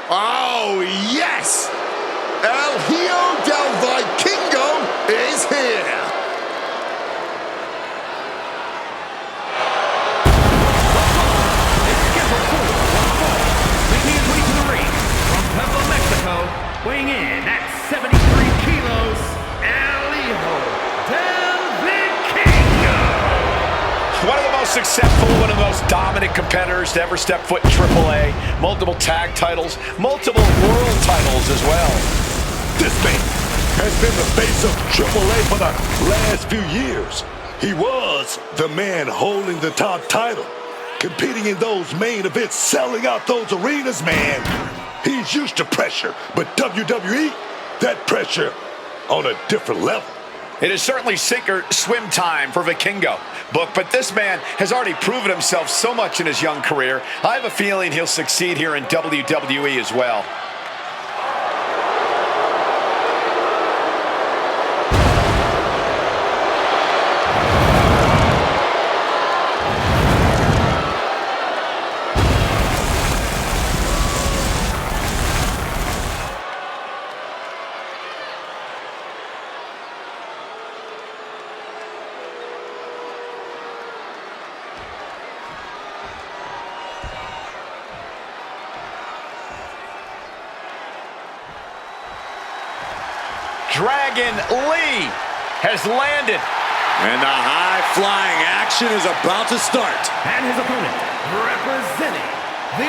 Oh, yes! El Hijo del Vikingo is here! Making his way to the ring from Puebla, Mexico, weighing in at 73 kilos, El Hijo del Vikingo. One of the most successful, one of the most dominant competitors to ever step foot in AAA. Multiple tag titles, multiple world titles as well. This man has been the face of AAA for the last few years. He was the man holding the top title, competing in those main events, selling out those arenas, man. He's used to pressure, but WWE, that pressure on a different level. It is certainly sink or swim time for Vikingo. But this man has already proven himself so much in his young career. I have a feeling he'll succeed here in WWE as well. Dragon Lee has landed. And the high-flying action is about to start. And his opponent, representing the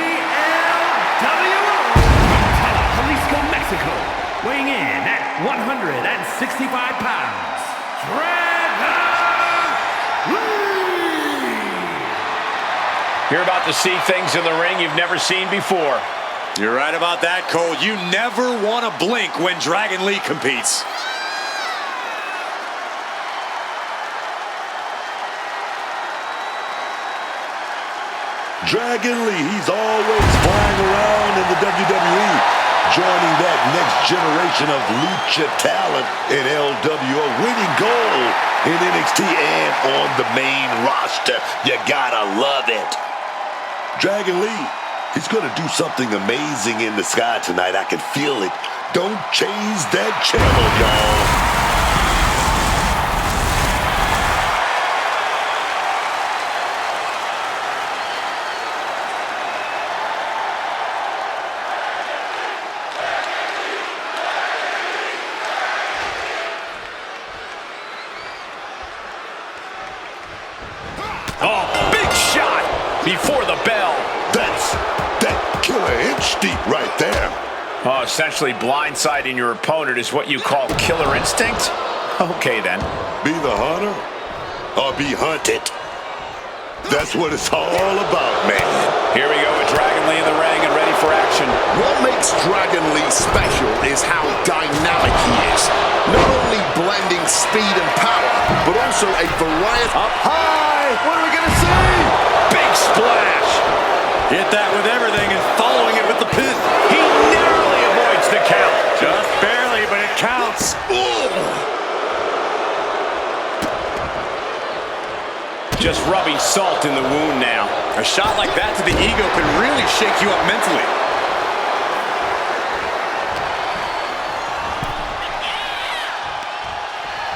LWO from Jalisco, Mexico, weighing in at 165 pounds, Dragon Lee! You're about to see things in the ring you've never seen before. You're right about that, Cole. You never want to blink when Dragon Lee competes. Dragon Lee, he's always flying around in the WWE, joining that next generation of lucha talent in LWO, winning gold in NXT and on the main roster. You gotta love it. Dragon Lee, he's gonna do something amazing in the sky tonight. I can feel it. Don't change that channel, y'all. Oh, big shot before the bell. That's that killer inch deep right there. Oh, essentially blindsiding your opponent is what you call killer instinct? Okay, then. Be the hunter or be hunted. That's what it's all about, man. Here we go with Dragon Lee in the ring and ready for action. What makes Dragon Lee special is how dynamic he is. Not only blending speed and power, but also a variety. Up high! What are we gonna see? Big splash! Hit that with everything and following it with the pin. He narrowly avoids the count. Just barely, but it counts. Just rubbing salt in the wound now. A shot like that to the ego can really shake you up mentally.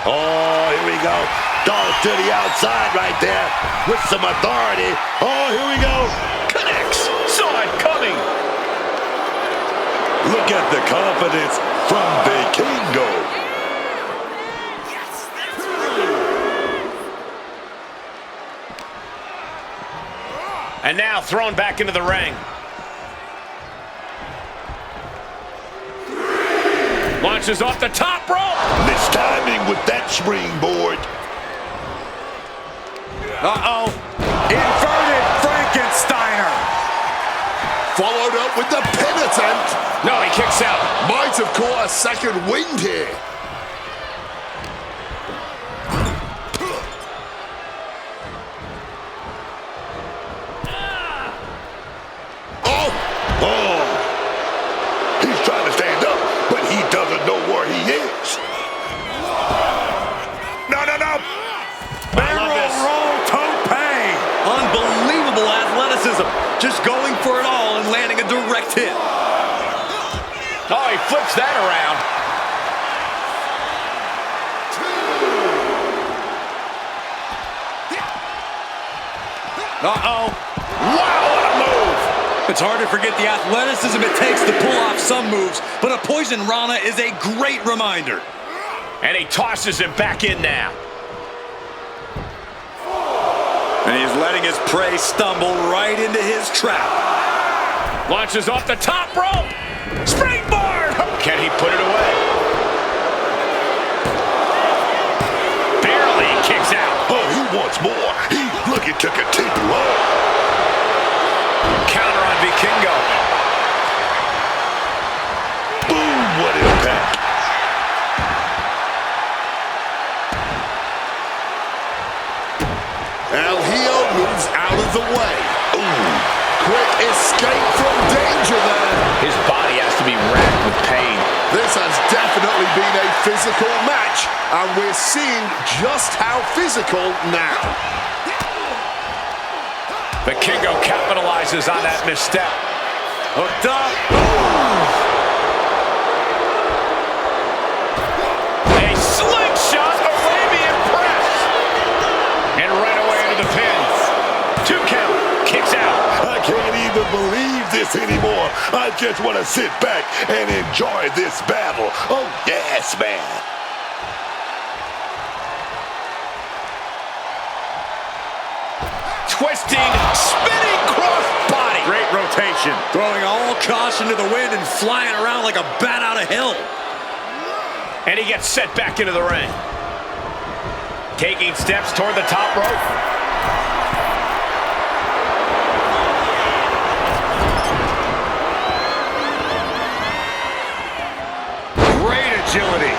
Oh, here we go. Dog to the outside right there with some authority. Oh, here we go. Connects. Saw it coming. Look at the confidence from Vikingo. And now thrown back into the ring. Launches off the top rope. Mistiming with that springboard. Uh-oh. Inverted Frankensteiner. Followed up with the pin attempt. No, he kicks out. Might have caught a second wind here. He's trying to stand up, but he doesn't know where he is. No. Barrel roll tope. Unbelievable athleticism. Just going for it all and landing a direct hit. Oh, he flips that around. Uh-oh. Wow, what a move. It's hard to forget the athleticism it takes to pull off some moves, but a poison Rana is a great reminder. And he tosses him back in now. And he's letting his prey stumble right into his trap. Launches off the top rope. Springboard. Can he put it away? Barely kicks out. Oh, he wants more. He's looking to continue on. Counter on Vikingo. Boom, what impact. El Hijo moves out of the way. Ooh, quick escape from danger there. His body has to be racked with pain. This has definitely been a physical match, and we're seeing just how physical now. Vikingo capitalizes on that misstep. Hooked up. A slingshot Arabian press. And right away into the pin. 2 count. Kicks out. I can't even believe this anymore. I just want to sit back and enjoy this battle. Oh, yes, man. Twisting, spinning cross body. Great rotation. Throwing all caution to the wind and flying around like a bat out of hell. And he gets set back into the ring. Taking steps toward the top rope. Great agility.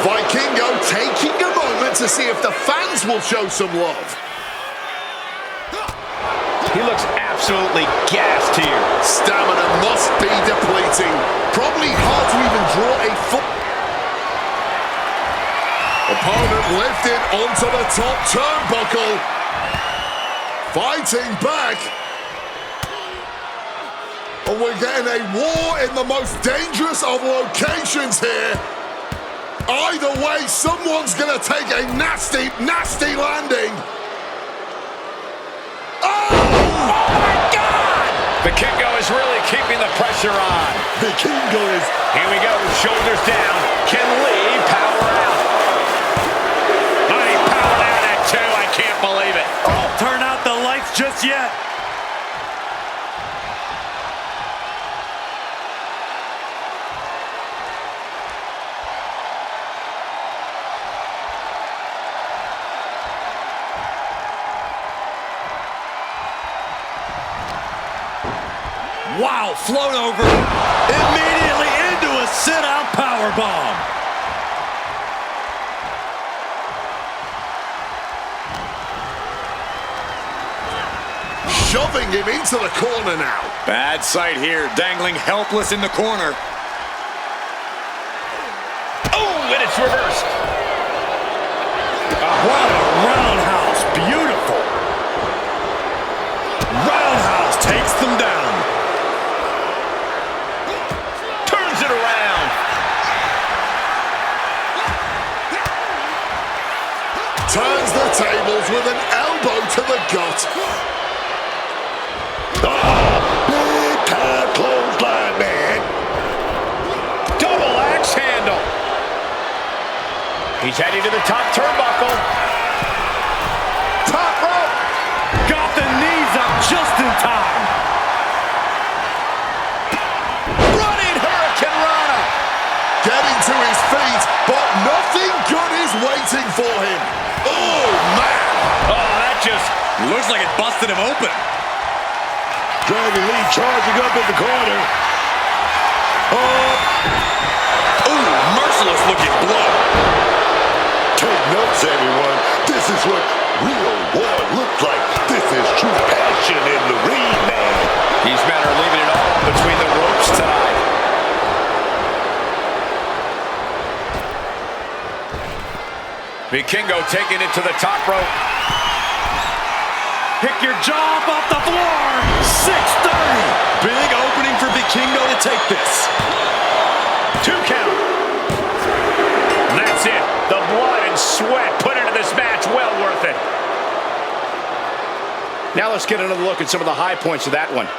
Vikingo taking a moment to see if the fans will show some love. He looks absolutely gassed here. Stamina must be depleting. Probably hard to even draw a foot. Opponent lifted onto the top turnbuckle. Fighting back. And we're getting a war in the most dangerous of locations here. Either way, someone's gonna take a nasty, nasty landing. Oh! Oh my God! Vikingo is really keeping the pressure on. Vikingo is... Here we go, shoulders down. Can Lee power out? Oh, he powered out at 2. I can't believe it. Don't turn out the lights just yet. Wow, float over. Immediately into a sit-out powerbomb. Shoving him into the corner now. Bad sight here, dangling helpless in the corner. Oh, and it's reversed. What a roundhouse, beautiful. Roundhouse takes them down. Turns it around. Turns the tables with an elbow to the gut. Big time clothesline, man. Double axe handle. He's heading to the top turnbuckle. Top rope. Got the knees up just in time. Running Hurricane Rana. Getting to his feet, but nothing good is waiting for him. Oh, man. Oh, that just... Looks like it busted him open. Dragon Lee charging up in the corner. Ooh, merciless looking blow. Take notes, everyone. This is what real war looks like. This is true passion in the ring, man. These men are leaving it all between the ropes tonight. Vikingo taking it to the top rope. Pick your jaw up off the floor. 630. Big opening for Vikingo to take this. 2 count. And that's it. The blood and sweat put into this match, well worth it. Now let's get another look at some of the high points of that one.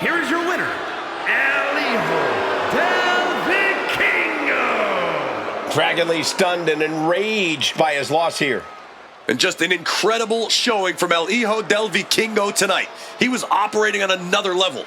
Here is your winner, El Hijo del Vikingo. Dragon Lee stunned and enraged by his loss here. And just an incredible showing from El Hijo del Vikingo tonight. He was operating on another level.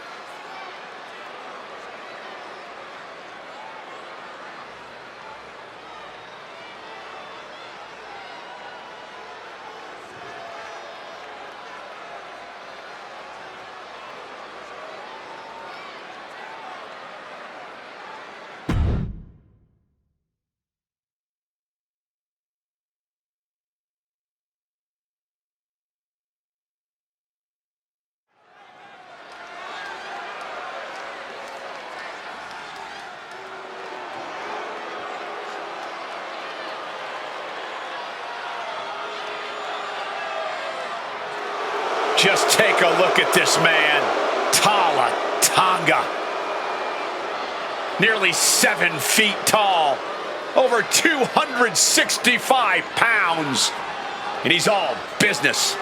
Just take a look at this man, Tala Tonga. Nearly 7 feet tall, over 265 pounds, and he's all business.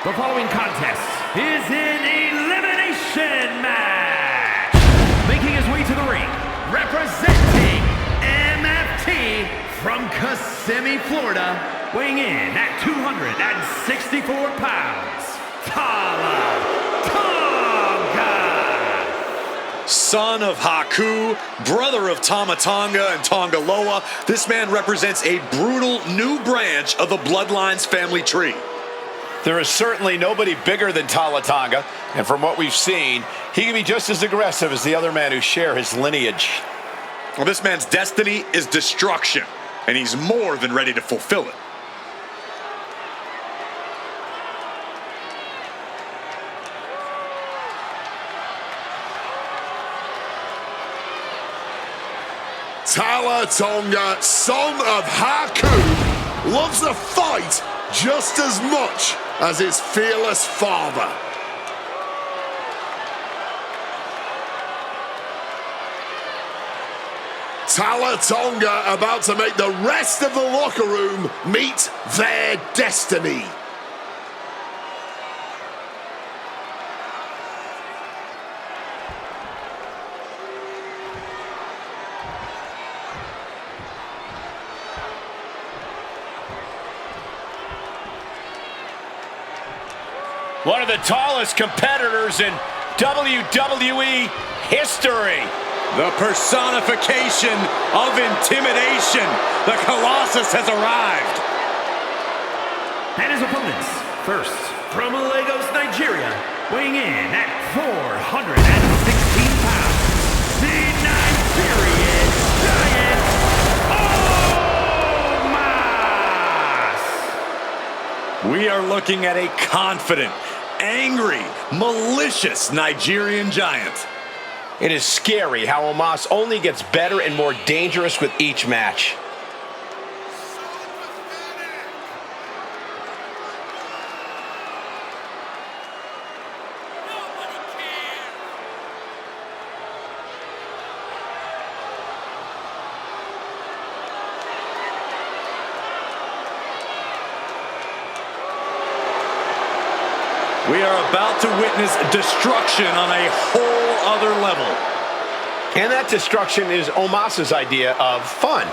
The following contest is an elimination match. Making his way to the ring, representing MFT from Kissimmee, Florida, weighing in at 264 pounds, Tala Tonga. Son of Haku, brother of Tama Tonga and Tongaloa, this man represents a brutal new branch of the Bloodline's family tree. There is certainly nobody bigger than Tala Tonga, and from what we've seen, he can be just as aggressive as the other men who share his lineage. Well, this man's destiny is destruction, and he's more than ready to fulfill it. Tala Tonga, son of Haku, loves a fight just as much as his fearless father. Tala Tonga about to make the rest of the locker room meet their destiny. One of the tallest competitors in WWE history. The personification of intimidation. The Colossus has arrived. And his opponents, first, from Lagos, Nigeria, weighing in at 416 pounds, the Nigerian Giant, Omos! We are looking at a confident, angry, malicious Nigerian giant. It is scary how Omos only gets better and more dangerous with each match. We are about to witness destruction on a whole other level. And that destruction is Omos's idea of fun.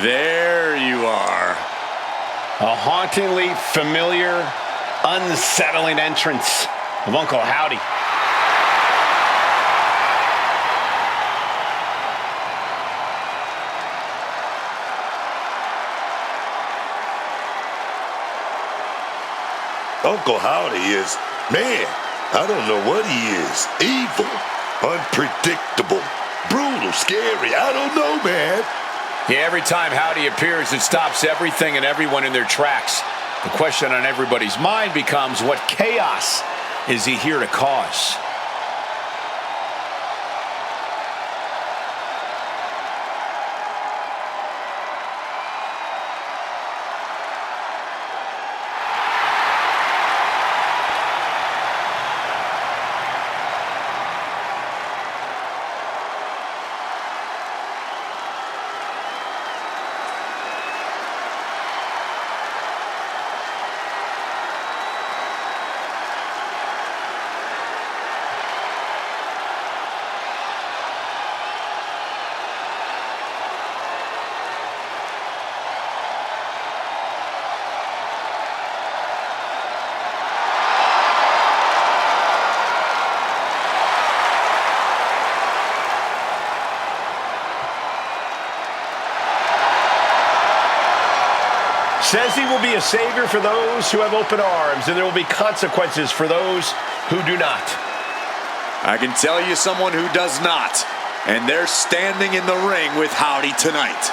There you are. A hauntingly familiar, unsettling entrance of Uncle Howdy. Uncle Howdy is, man, I don't know what he is. Evil, unpredictable, brutal, scary. I don't know, man. Yeah, every time Howdy appears, it stops everything and everyone in their tracks. The question on everybody's mind becomes, what chaos is he here to cause? Says he will be a savior for those who have open arms, and there will be consequences for those who do not. I can tell you someone who does not, and they're standing in the ring with Howdy tonight.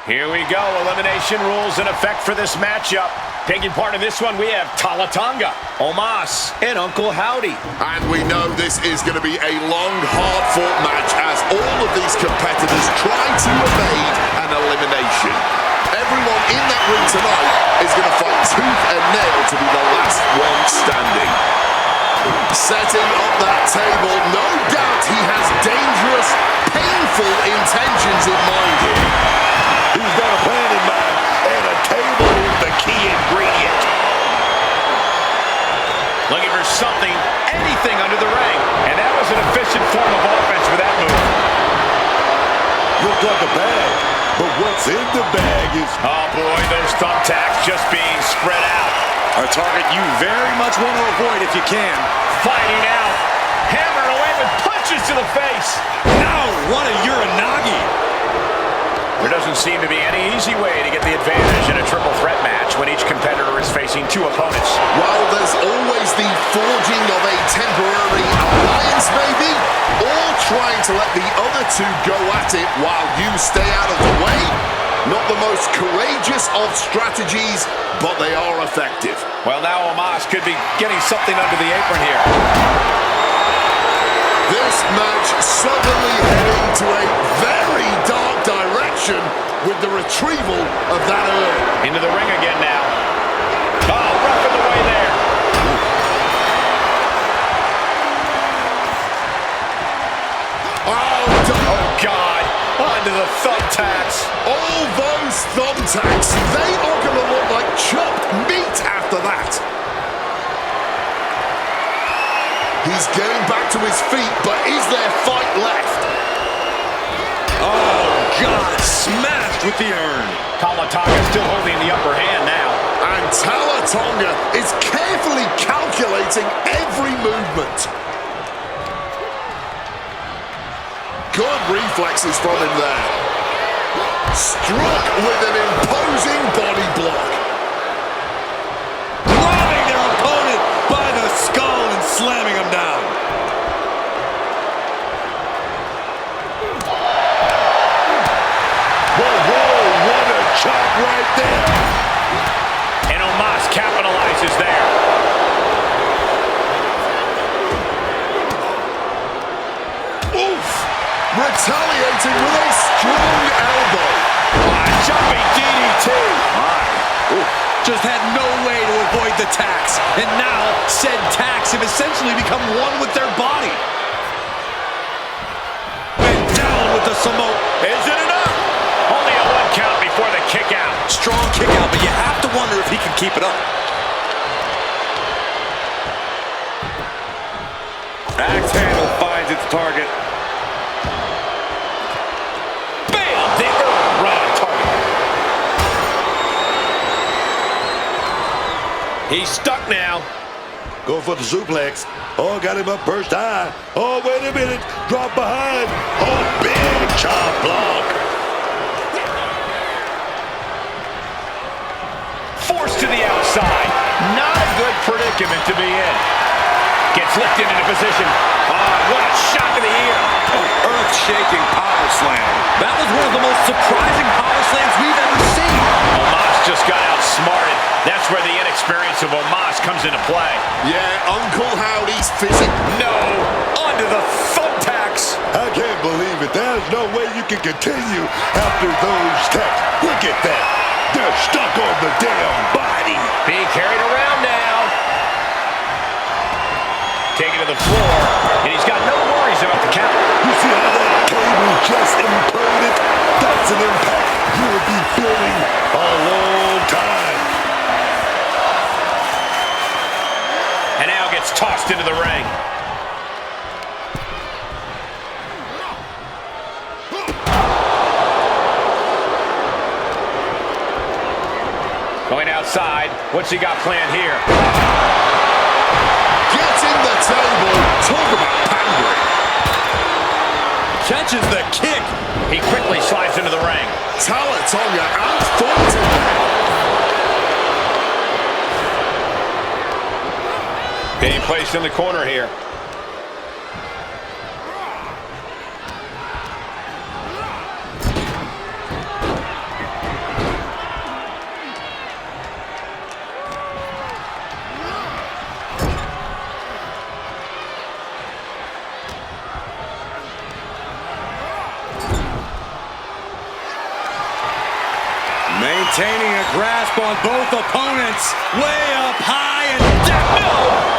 Here we go. Elimination rules in effect for this matchup. Taking part in this one, we have Tonga, Omos, and Uncle Howdy. And we know this is going to be a long, hard-fought match as all of these competitors try to evade an elimination. Everyone in that ring tonight is going to fight tooth and nail to be the last one standing. Setting up that table, no doubt he has dangerous, painful intentions in mind here. He's got a plan in mind, and a table is the key ingredient. Looking for something, anything under the ring. And that was an efficient form of offense with that move. Looks like a bag, but what's in the bag is... Oh boy, those thumbtacks just being spread out. A target you very much want to avoid if you can. Fighting out. Hammered away with punches to the face. No, what a Uranagi. There doesn't seem to be any easy way to get the advantage in a triple threat match when each competitor is facing two opponents. Well, there's always the forging of a temporary alliance, maybe, or trying to let the other two go at it while you stay out of the way. Not the most courageous of strategies, but they are effective. Well, now Omos could be getting something under the apron here. This match suddenly heading to a very dark direction with the retrieval of that urn. Into the ring again now. Oh, rough in the way there. Oh, God. Onto the thumbtacks. All those thumbtacks, they are going to look like chopped meat after that. He's getting back to his feet, but is there fight left? Oh, God, smashed with the urn. Tonga still holding the upper hand now. And Tonga is carefully calculating every movement. Good reflexes from him there. Struck with an imposing body block. Grabbing their opponent by the skull and slamming him down. Whoa, what a chop right there. And Omos capitalizes there. Oof! Retaliating with a strong elbow. Jumping DDT. Ooh, just had no way to avoid the tacks. And now, said tacks have essentially become one with their body. And down with the Samoa. Is it enough? Only a 1 count before the kick out. Strong kick out, but you have to wonder if he can keep it up. Axe handle finds its target. Bam! The right on target. He's stuck now. Go for the suplex. Oh, got him up first high. Oh, wait a minute. Drop behind. Oh, big chop block. Forced to the outside. Not a good predicament to be in. Gets lifted into position. Oh, what a shot to the ear. Oh, earth-shaking power slam. That was one of the most surprising power slams we've ever seen. Omos just got outsmarted. That's where the inexperience of Omos comes into play. Yeah, Uncle Howdy's physic. No, onto the thumbtacks. I can't believe it. There's no way you can continue after those tacks. Look at that. They're stuck on the damn body. Being carried around now. Taken to the floor, and he's got no worries about the count. You see how that cable just imploded? That's an impact you'll be feeling a long time. And now gets tossed into the ring. Going outside. What's he got planned here? Getting the table. Talk about pandering. Catches the kick. He quickly slides into the ring. Tonga outfought him. Being placed in the corner here. Maintaining a grasp on both opponents. Way up high and down. No,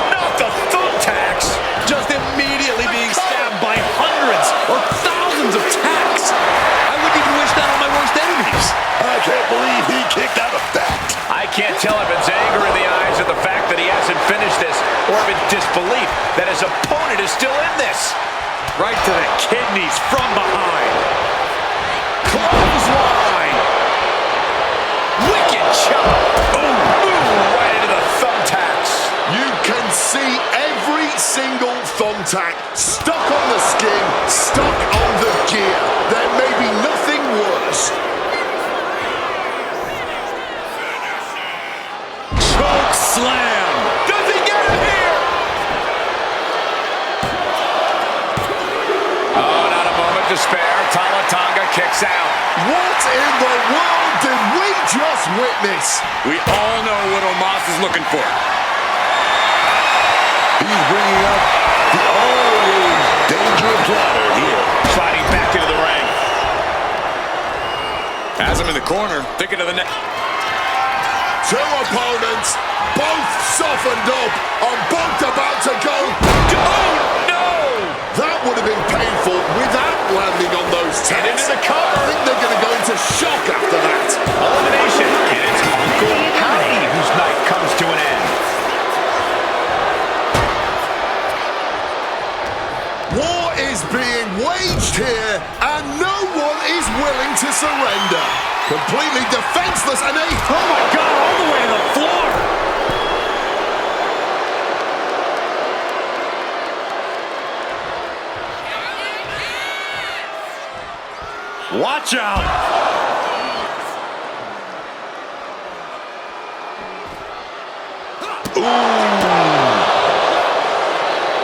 not the thumbtacks. Just immediately being stabbed by hundreds or thousands of tacks. I wouldn't even wish that on my worst enemies. I can't believe he kicked out of that. I can't tell if it's anger in the eyes of the fact that he hasn't finished this, or if it's disbelief that his opponent is still in this. Right to the kidneys from behind. Clothesline. Wicked chop. Boom, boom, right into the thumbtacks. You can see every single thumbtack stuck on the skin, stuck on the gear. There may be nothing worse. Choke slam. Does he get it here? Oh, not a moment to spare. Tonga kicks out. What in the world did we just witness? We all know what Omos is looking for. He's bringing up the always dangerous ladder here. Sliding back into the ring. Has him in the corner, thinking of the next. Two opponents, both softened up, and both about to go. Oh, no! That would have been painful without landing on those And tacks. into the cover. I think they're going to go into shock after that. Elimination. And it's Uncle Howdy whose night comes to an end. War is being waged here, and no one is willing to surrender. Completely defenseless, and Oh my God, all the way to the floor. Watch out.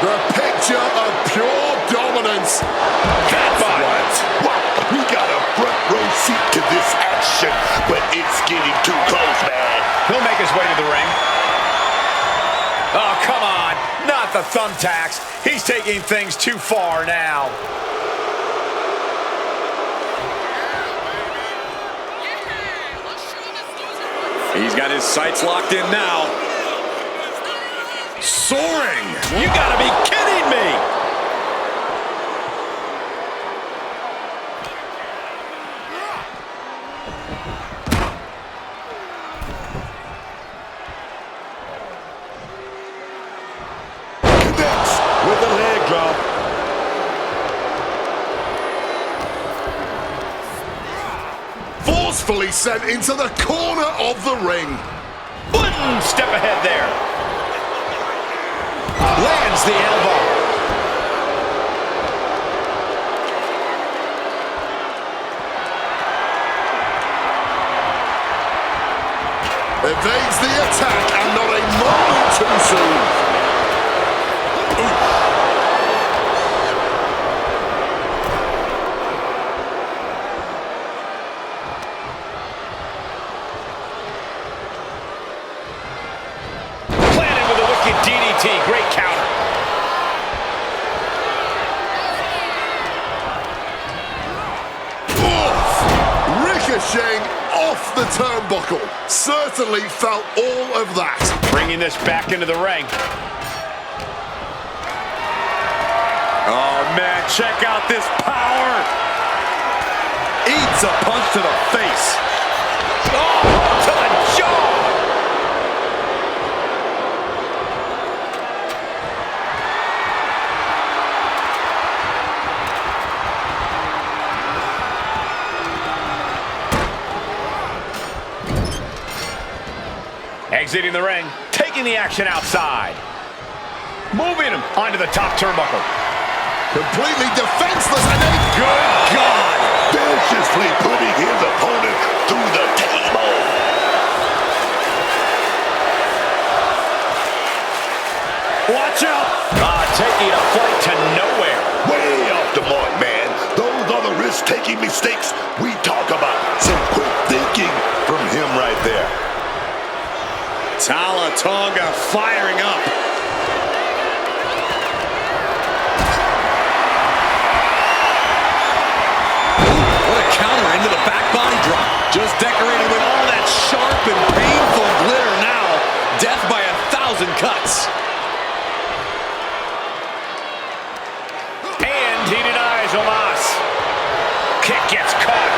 the picture of pure dominance. That's What? We got a front row seat to this action, but it's getting too close, man. He'll make his way to the ring. Oh, come on. Not the thumbtacks. He's taking things too far now. He He's got his sights locked in now. Soaring! You gotta be kidding me! Connects with a leg drop. Forcefully sent into the corner of the ring. One step ahead there. Lands the elbow. Evades the attack and not a moment too soon. Planted with a wicked DDT. Great counter. Ricocheting off the turnbuckle. Certainly felt all of that. Bringing this back into the ring. Oh, man, check out this power. Eats a punch to the face. Oh, to the jaw. Exiting the ring, taking the action outside. Moving him onto the top turnbuckle. Completely defenseless and then Good God! Viciously putting his opponent through the table. Watch out! Taking a flight to nowhere. Way off the mark, man. Those are the risk-taking mistakes we talk about. Some quick thinking from him right there. Tonga firing up. What a counter into the back body drop. Just decorated with all that sharp and painful glitter now. Death by 1,000 cuts. And he denies Omos. Kick gets caught.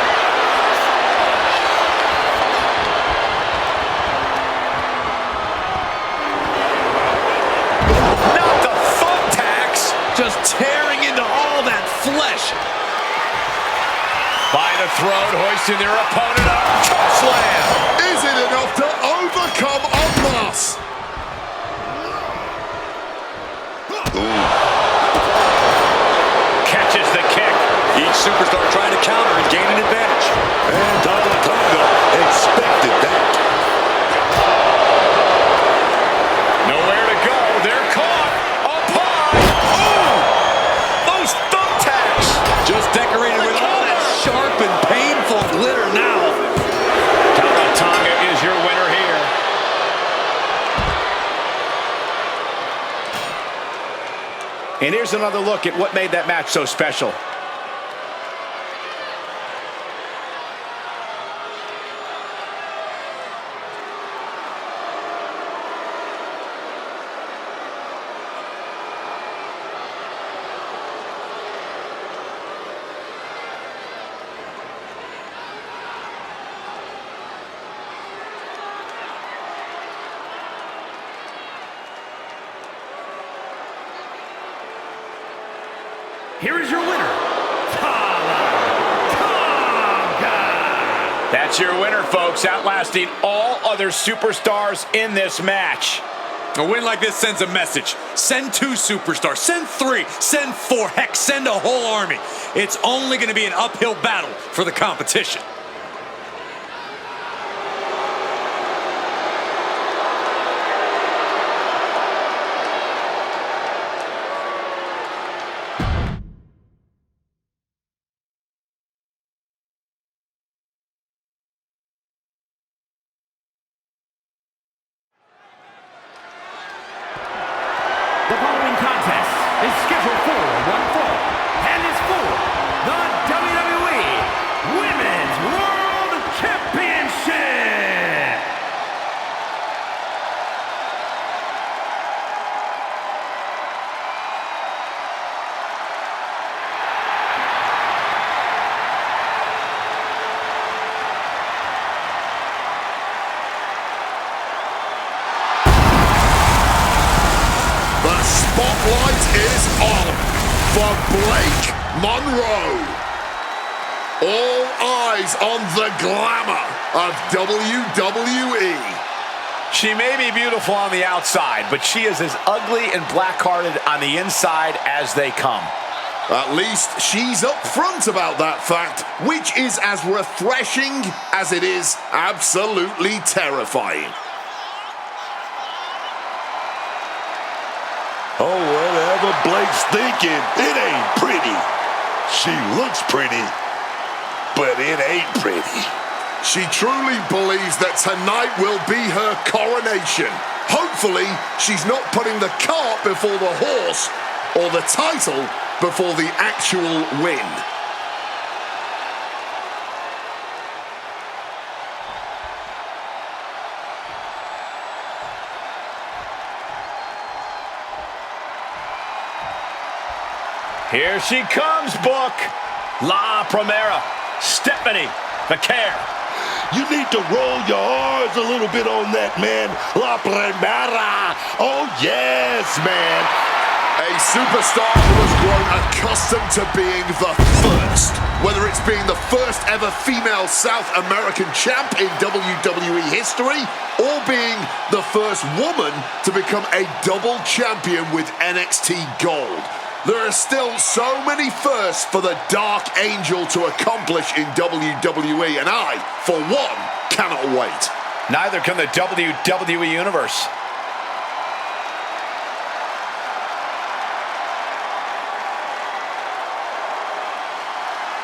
Not the thumbtacks. Just tearing into all that flesh. By the throat, hoisting their opponent up. Choke slam. is it enough to overcome Omos? Catches the kick. Each superstar trying to counter and gain an advantage. And Tonga expected that. Nowhere to go. They're caught. Up high. Oh! Those thumbtacks. Just decorated with all that sharp and painful glitter now. Tonga is your winner here. And here's another look at what made that match so special. Here is your winner, Tonga. That's your winner, folks, outlasting all other superstars in this match. A win like this sends a message. Send 2 superstars, send 3, send 4, heck, send a whole army. It's only going to be an uphill battle for the competition. The following contest is scheduled for one fall and is for the WWE Women's for Blake Monroe. All eyes on the glamour of WWE. She may be beautiful on the outside, but she is as ugly and black-hearted on the inside as they come. At least she's upfront about that fact, which is as refreshing as it is absolutely terrifying. Oh, whatever Blake's thinking, it ain't pretty. She looks pretty, but it ain't pretty. She truly believes that tonight will be her coronation. Hopefully, she's not putting the cart before the horse or the title before the actual win. Here she comes, Book. La Primera, Stephanie McCare. You need to roll your R's a little bit on that, man. La Primera. Oh, yes, man. A superstar who has grown accustomed to being the first. Whether it's being the first ever female South American champ in WWE history, or being the first woman to become a double champion with NXT Gold. There are still so many firsts for the Dark Angel to accomplish in WWE, and I, for one, cannot wait. Neither can the WWE Universe.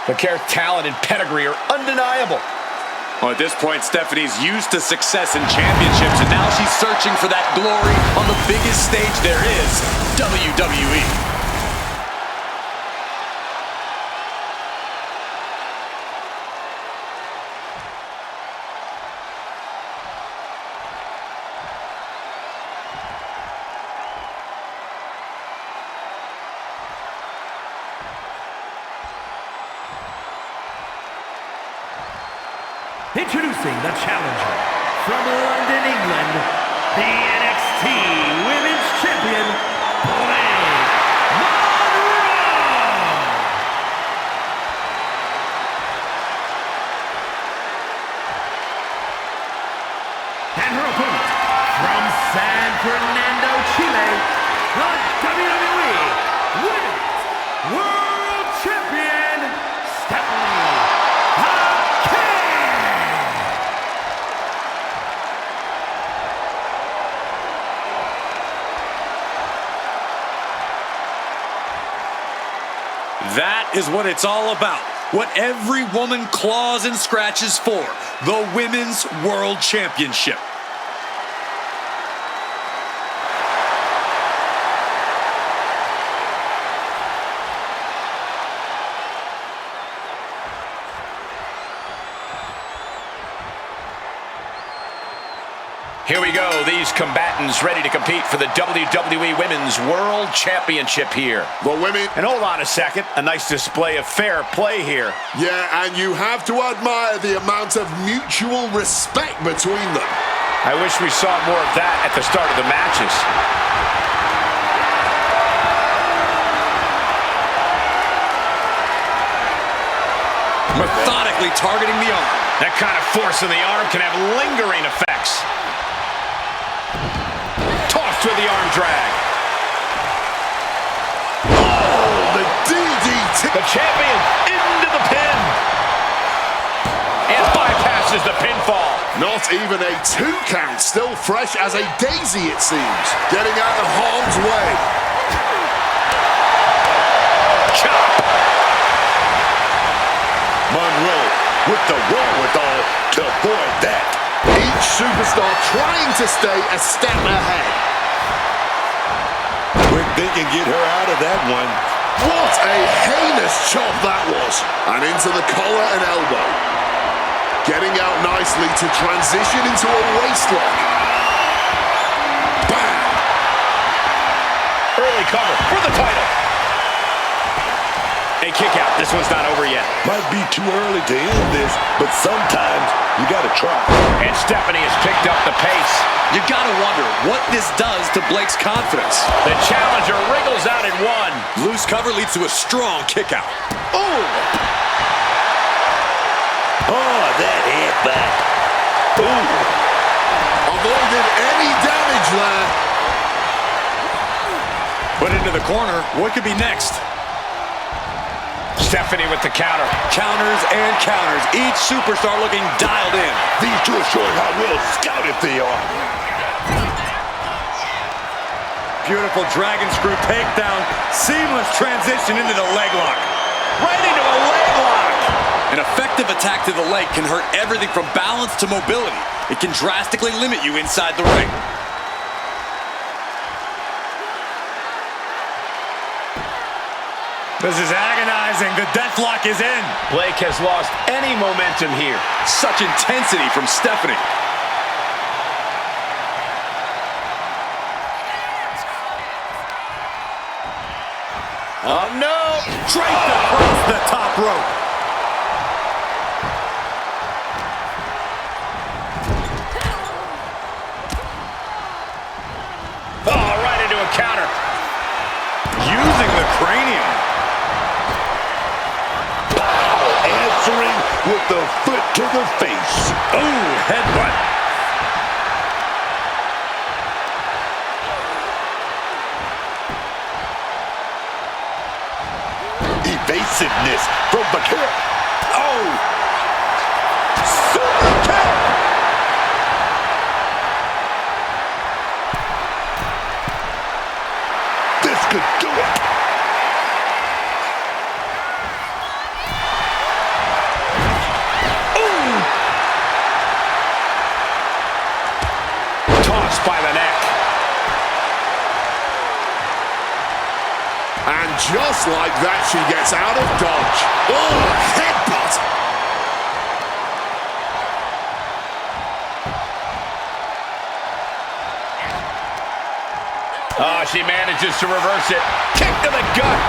McCare's talent and pedigree are undeniable. Well, at this point, Stephanie's used to success in championships, and now she's searching for that glory on the biggest stage there is, WWE. Introducing the challenger from London, England, the NXT Women's Champion, Blake Monroe. And her opponent from San Fernando, Chile, the WWE Women's World Champion, Stephanie. That is what it's all about. What every woman claws and scratches for. The Women's World Championship. Here we go, these combatants ready to compete for the WWE Women's World Championship here. The women... And hold on a second, a nice display of fair play here. Yeah, and you have to admire the amount of mutual respect between them. I wish we saw more of that at the start of the matches. Methodically targeting the arm. That kind of force in the arm can have lingering effects. Tossed with the arm drag. Oh, the DDT. The champion into the pin. And bypasses the pinfall. Not even a 2 count. Still fresh as a daisy, it seems. Getting out of harm's way. Chop. Monroe with the wherewithal to avoid that. Each superstar trying to stay a step ahead. Quick thinking, get her out of that one. What a heinous chop that was. And into the collar and elbow. Getting out nicely to transition into a waistlock. Bam! Early cover for the title. A kick out. This one's not over yet. Might be too early to end this, but sometimes you gotta try. And Stephanie has picked up the pace. You gotta wonder, what this does to Blake's confidence. The challenger wriggles out in one. Loose cover leads to a strong kick out. Ooh! Oh, that hit back. Ooh. Avoided any damage there. Put into the corner. What could be next? Stephanie with the counter. Counters and counters. Each superstar looking dialed in. These two are showing how well scouted they are. Beautiful dragon screw takedown. Seamless transition into the leg lock. Right into a leg lock. An effective attack to the leg can hurt everything from balance to mobility. It can drastically limit you inside the ring. This is agonizing. The deathlock is in. Blake has lost any momentum here. Such intensity from Stephanie. Oh, no! Draped across the top rope. Oh, right into a counter. Using the cranium. Answering with the foot to the face. Ooh, headbutt. Evasiveness from the kick. Oh! Super kick! This could do it. Tossed by the neck. And just like that, she gets out of dodge. Oh, headbutt! Oh, she manages to reverse it. Kick to the gut.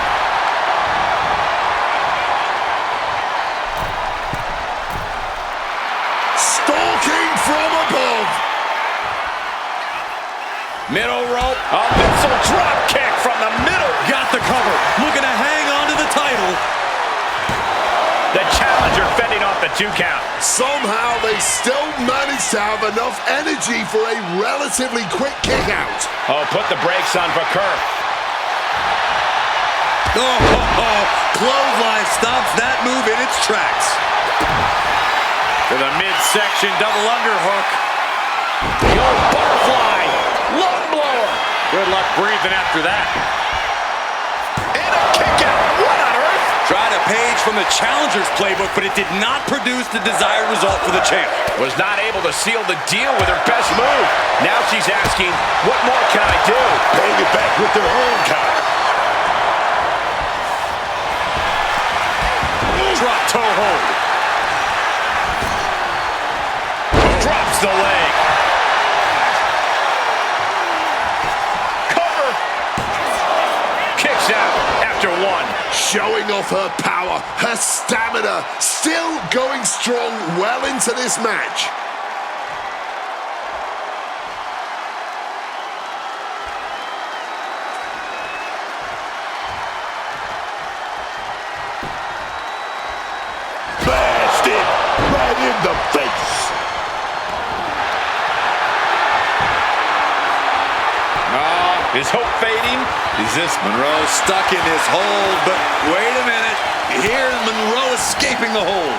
Stalking from above. Middle rope. A missile drop kick from the middle. Got the cover. Looking to hang on to the title. The challenger fending off the 2 count. Somehow they still manage to have enough energy for a relatively quick kick out. Oh, put the brakes on for Kerr. Clothesline stops that move in its tracks. To the midsection double underhook. The old butterfly. Lung blower. Good luck breathing after that. And a kick out. What on earth? Tried a page from the challenger's playbook, but it did not produce the desired result for the champ. Was not able to seal the deal with her best move. Now she's asking, what more can I do? Paying it back with their own kind. Drop toe hold. Drops the leg. Cover. Kicks out after 1. Showing off her power, her stamina, still going strong well into this match. Blasted right in the face. Is hope fading? Is this Monroe stuck in his hold? But wait a minute. Here's Monroe escaping the hold.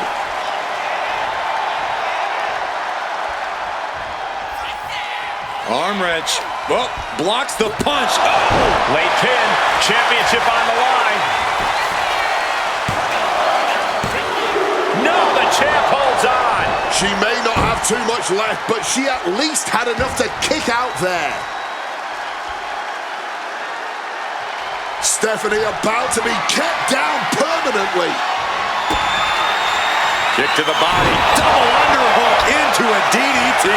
Arm wrench. Oh, blocks the punch. Oh! Late pin. Championship on the line. No, the champ holds on. She may not have too much left, but she at least had enough to kick out there. Stephanie about to be kept down permanently. Kick to the body. Double underhook into a DDT.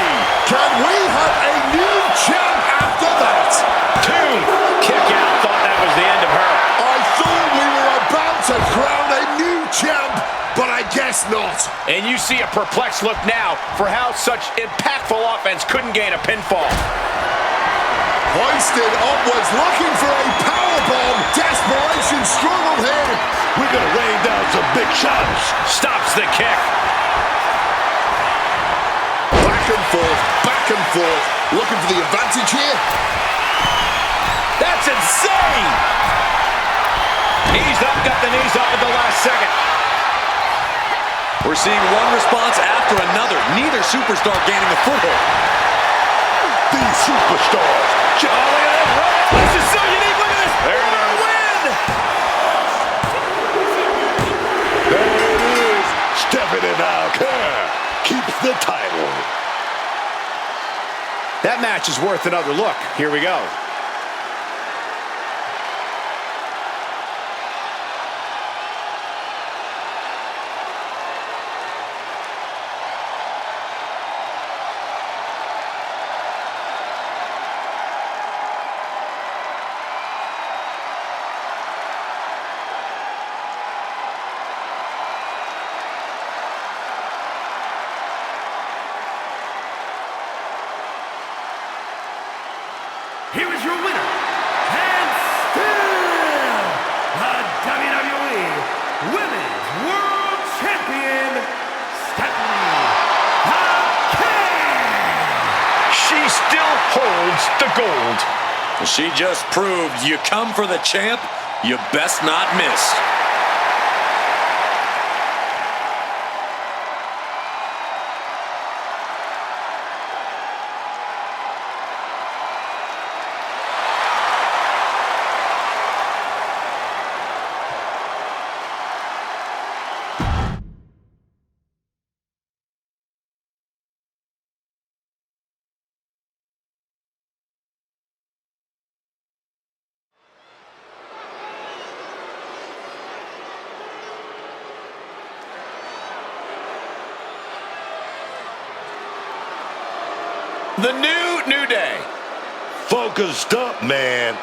Can we have a new champ after that? 2. Kick out. Thought that was the end of her. I thought we were about to crown a new champ, but I guess not. And you see a perplexed look now for how such impactful offense couldn't gain a pinfall. Hoisted upwards, looking for a powerbomb. Desperation struggle here. We're going to rain down some big shots. Stops the kick. Back and forth, looking for the advantage here. That's insane! He's up, got the knees up at the last second. We're seeing one response after another. Neither superstar gaining a foothold. These superstars. Oh, look at that. This is so unique. Look at this. There it is. Win! There it is. Stepping in our car. Keeps the title. That match is worth another look. Here we go. Here is your winner, and still the WWE Women's World Champion, Stephanie King. She still holds the gold. She just proved you come for the champ, you best not miss. The New Day. Focused up, man.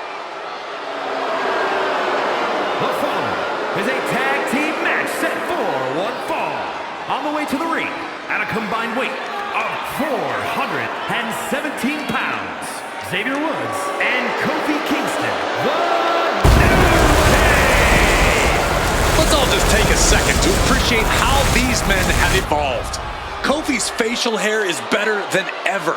The following is a tag team match set for one fall. On the way to the ring, at a combined weight of 417 pounds, Xavier Woods and Kofi Kingston, the New Day. Let's all just take a second to appreciate how these men have evolved. Kofi's facial hair is better than ever.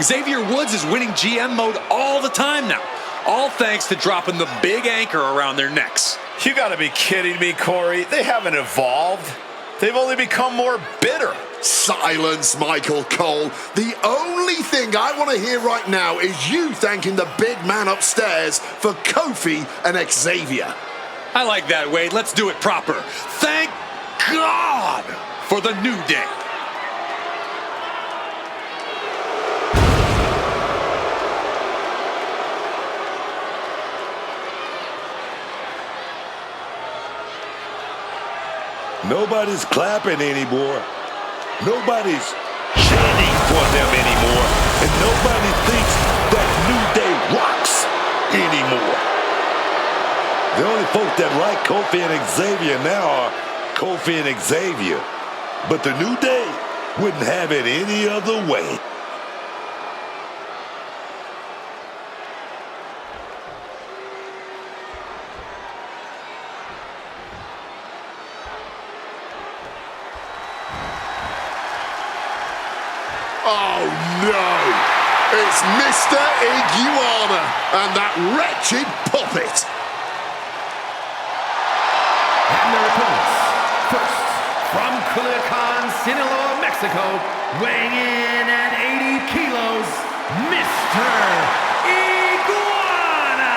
Xavier Woods is winning GM mode all the time now, all thanks to dropping the big anchor around their necks. You gotta be kidding me, Corey. They haven't evolved. They've only become more bitter. Silence, Michael Cole. The only thing I want to hear right now is you thanking the big man upstairs for Kofi and Xavier. I like that, Wade. Let's do it proper. Thank God for the New Day. Nobody's clapping anymore. Nobody's chanting for them anymore. And nobody thinks that New Day rocks anymore. The only folk that like Kofi and Xavier now are Kofi and Xavier. But the New Day wouldn't have it any other way. Oh no! It's Mr. Iguana and that wretched puppet. And their opponents, first, from Culiacan, Sinaloa, Mexico, weighing in at 80 kilos, Mr. Iguana!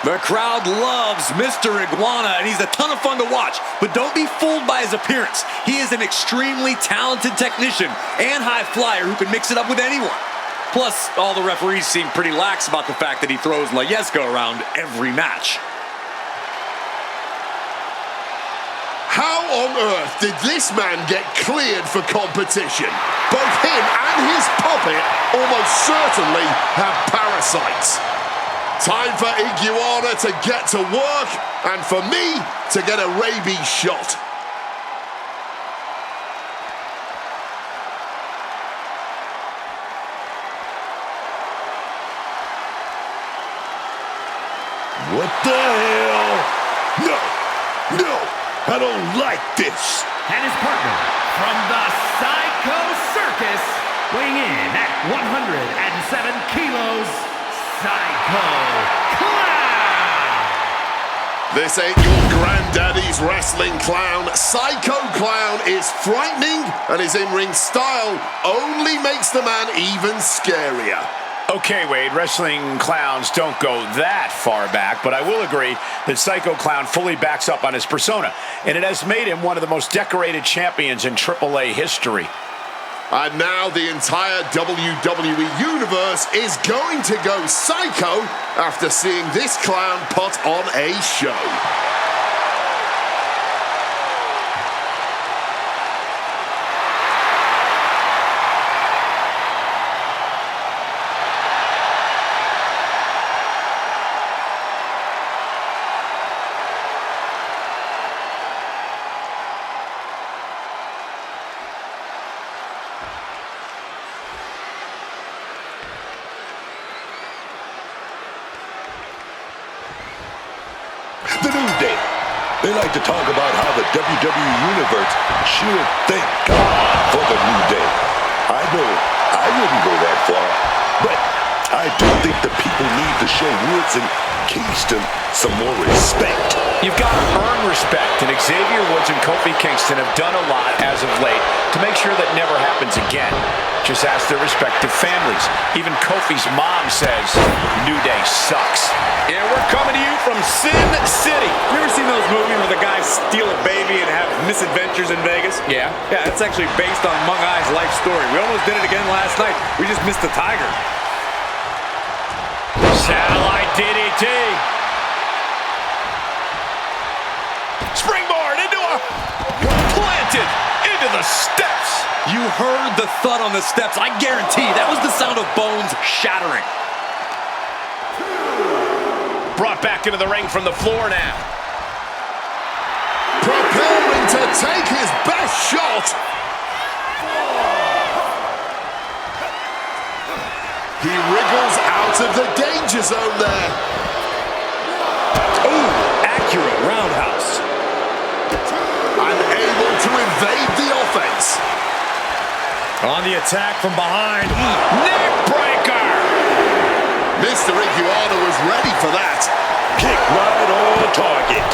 The crowd loves Mr. Iguana, and he's a ton of fun to watch. But don't be fooled by his appearance. He is an extremely talented technician and high flyer who can mix it up with anyone. Plus, all the referees seem pretty lax about the fact that he throws Layesko around every match. How on earth did this man get cleared for competition? Both him and his puppet almost certainly have parasites. Time for Iguana to get to work, and for me to get a rabies shot. What the hell? No, no, I don't like this. And his partner from the Psycho Circus, weighing in at 107 kilos, Psycho Clown. This ain't your granddaddy's wrestling clown. Psycho Clown is frightening, and his in-ring style only makes the man even scarier. Okay, Wade, wrestling clowns don't go that far back, but I will agree that Psycho Clown fully backs up on his persona, and it has made him one of the most decorated champions in AAA history. And now the entire WWE Universe is going to go psycho after seeing this clown put on a show. The New Day. They like to talk about how the WWE Universe should thank God for the New Day. I know I wouldn't go that far, but I do think the people need to show Woods and Kingston some more respect. You've got to earn respect, and Xavier Woods and Kofi Kingston have done a lot as of late to make sure that never happens again. Just ask their respective families. Even Kofi's mom says, New Day sucks. Yeah, we're coming to you from Sin City. You ever seen those movies where the guys steal a baby and have misadventures in Vegas? Yeah. Yeah, it's actually based on Mung Ai's life story. We almost did it again last night. We just missed the tiger. Satellite DDT. Springboard into a... planted into the steps. You heard the thud on the steps. I guarantee that was the sound of bones shattering. Brought back into the ring from the floor now. Preparing to take his best shot. He wriggles out of the danger zone there. Ooh, accurate roundhouse. Unable to evade the offense. On the attack from behind. Neck breaker. Mr. Iguana was ready for that. Kick right on target.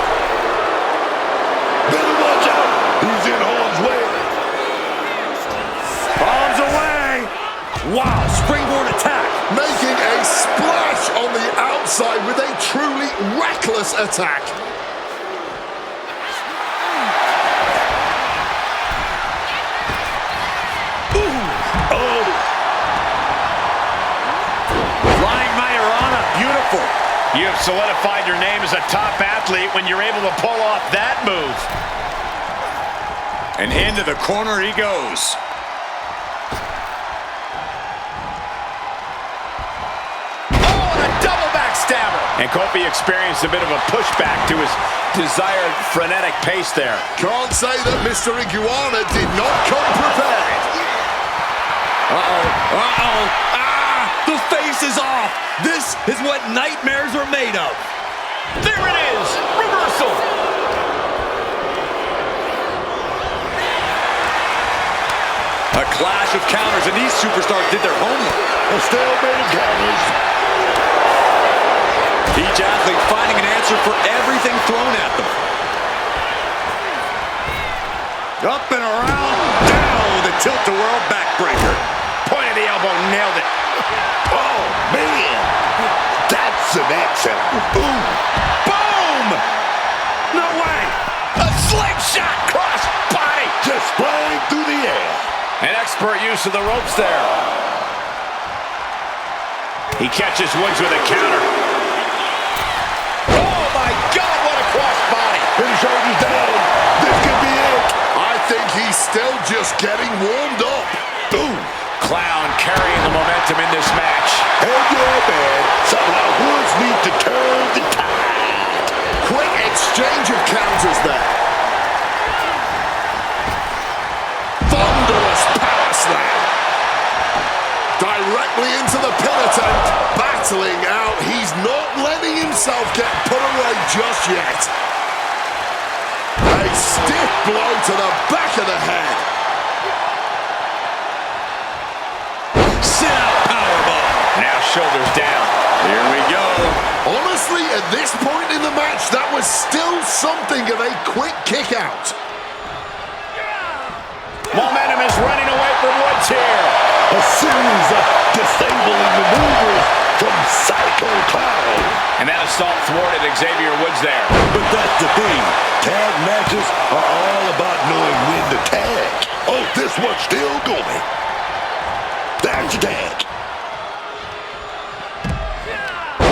Better watch out. He's in harm's way. Bombs away. Wow, springboard attack. Making a splash on the outside with a truly reckless attack. You have solidified your name as a top athlete when you're able to pull off that move. And into the corner he goes. Oh, and a double backstabber. And Kofi experienced a bit of a pushback to his desired frenetic pace there. Can't say that Mr. Iguana did not come prepared. Uh-oh, uh-oh. Ah, the face is off. This is what nightmares are made of. There it is, reversal. A clash of counters, and these superstars did their homework. A stalemate of counters. Each athlete finding an answer for everything thrown at them. Up and around, down with a tilt-a-whirl backbreaker. Point of the elbow, nailed it. Oh, man. That's an accent. Boom. Boom! No way! A slingshot cross body! Just flying through the air. An expert use of the ropes there. He catches Woods with a counter. Oh my God, what a cross body! And shoulders down. This could be it. I think he's still just getting warmed up. Boom. Clown carrying the momentum in this match. And yeah, man. Somehow Woods need to turn the tide. Quick exchange of counters there. Thunderous power slam. Directly into the pin attempt. Back battling out. He's not letting himself get put away just yet. A stiff blow to the back of the head. Sit-out powerbomb. Now shoulders down. Here we go. Honestly, at this point in the match, that was still something of a quick kick out. Momentum is running away from Woods here. A series of disabling maneuvers from Psycho Clown. And that assault thwarted Xavier Woods there. But that's the thing. Tag matches are all about knowing when to tag. Oh, this one's still going. That's your tag.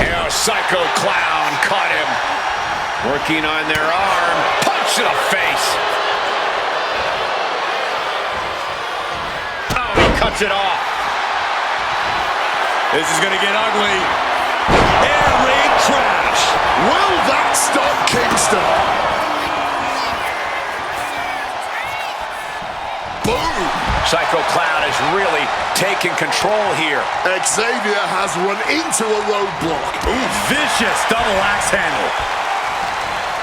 Now Psycho Clown caught him. Working on their arm. Punch to the face. Oh, he cuts it off. This is going to get ugly. Air raid crash. Will that stop Kingston? Boom! Psycho Clown is really taking control here. Xavier has run into a roadblock. Ooh, vicious double axe handle.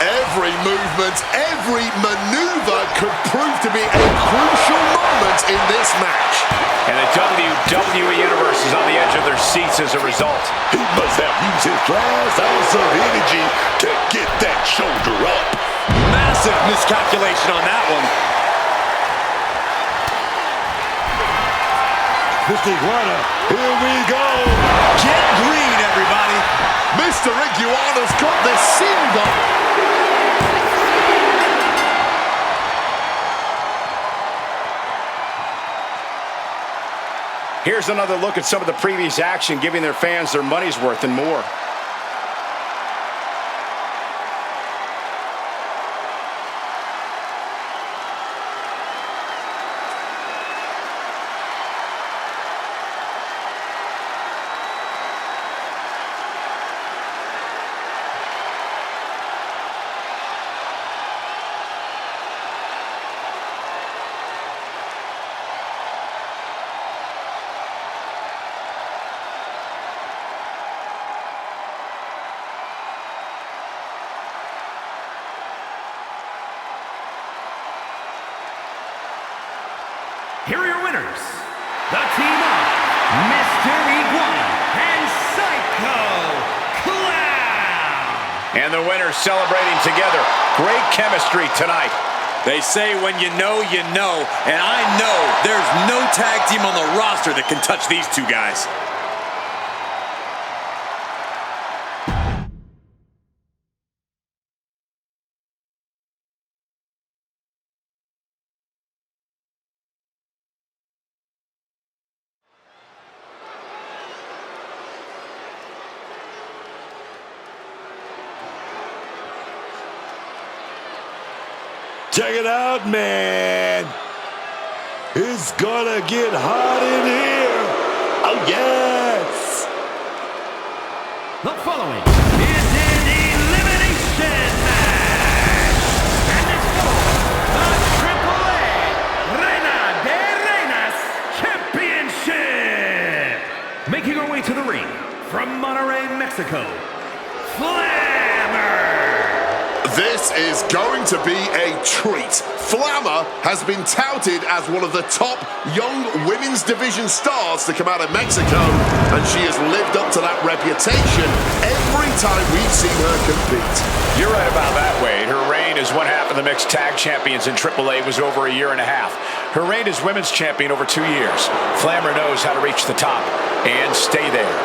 Every movement, every maneuver could prove to be a crucial moment in this match. And the WWE Universe is on the edge of their seats as a result. He must have used his last ounce of energy to get that shoulder up. Massive miscalculation on that one. Mr. Iguana, here we go. Get green, everybody. Mr. Iguana's got this sealed up. Here's another look at some of the previous action, giving their fans their money's worth and more. Here are your winners, the team of Mr. Iguana and Psycho Clown. And the winners celebrating together. Great chemistry tonight. They say when you know, and I know there's no tag team on the roster that can touch these two guys. Check it out, man. It's gonna get hot in here. Oh, yes. The following is an elimination match. And it's for the AAA Reina de Reinas Championship. Making our way to the ring from Monterrey, Mexico, Flammer. This is going to be a treat. Flammer has been touted as one of the top young women's division stars to come out of Mexico, and she has lived up to that reputation every time we've seen her compete. You're right about that, Wade. Her reign as one half of the mixed tag champions in AAA was over a year and a half. Her reign as women's champion over 2 years. Flammer knows how to reach the top and stay there.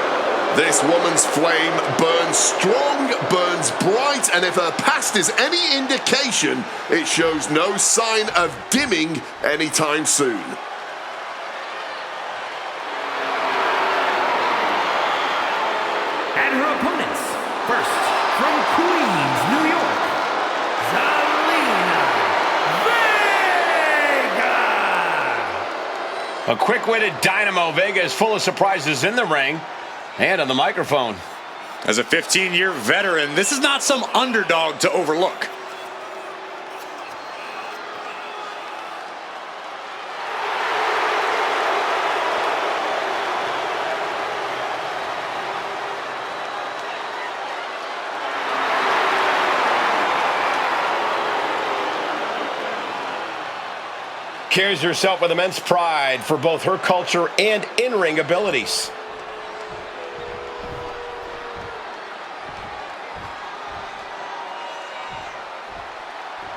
This woman's flame burns strong, burns bright, and if her past is any indication, it shows no sign of dimming anytime soon. And her opponents, first from Queens, New York, Zelina Vega. A quick-witted Dynamo. Vega is full of surprises in the ring and on the microphone. As a 15-year veteran, this is not some underdog to overlook. carries herself with immense pride for both her culture and in-ring abilities.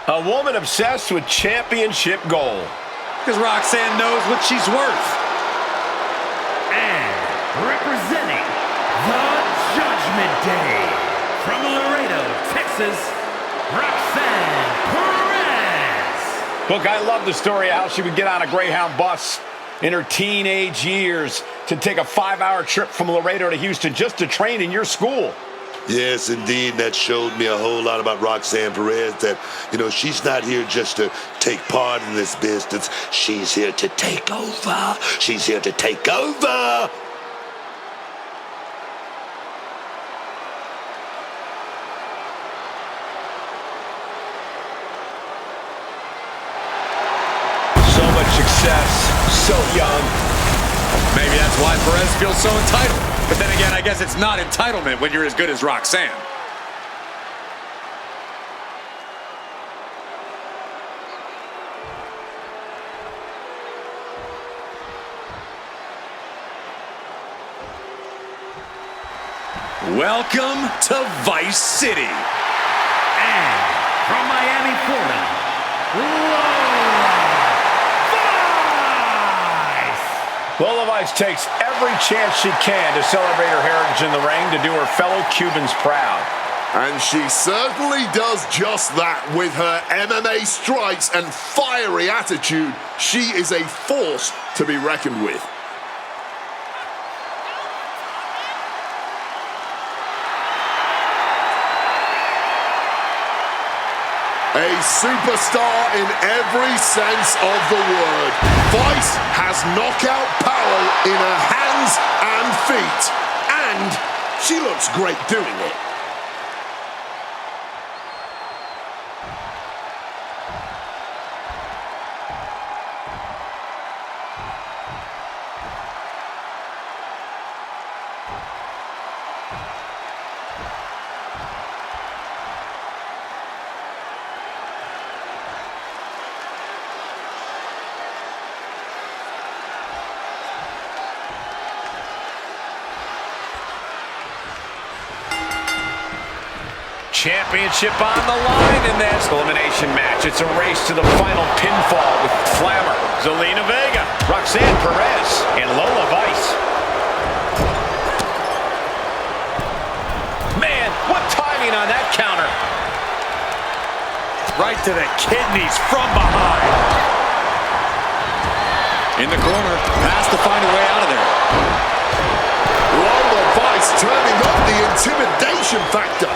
A woman obsessed with championship gold. Because Roxanne knows what she's worth. And representing the Judgment Day, from Laredo, Texas, Roxanne Perez. Look, I love the story of how she would get on a Greyhound bus in her teenage years to take a 5-hour trip from Laredo to Houston just to train in your school. Yes, indeed. That showed me a whole lot about Roxanne Perez, that, she's not here just to take part in this business. She's here to take over. She's here to take over. So much success, so young. Maybe that's why Perez feels so entitled. But then again, I guess it's not entitlement when you're as good as Roxanne. Welcome to Vice City. And from Miami, Florida, Lola Vice takes every chance she can to celebrate her heritage in the ring to do her fellow Cubans proud. And she certainly does just that with her MMA strikes and fiery attitude. She is a force to be reckoned with. A superstar in every sense of the word. Vice has knockout power in her hands and feet. And she looks great doing it. Championship on the line in this elimination match. It's a race to the final pinfall with Flammer, Zelina Vega, Roxanne Perez, and Lola Vice. Man, what timing on that counter. Right to the kidneys from behind. In the corner, has to find a way out of there. Lola Vice turning up the intimidation factor.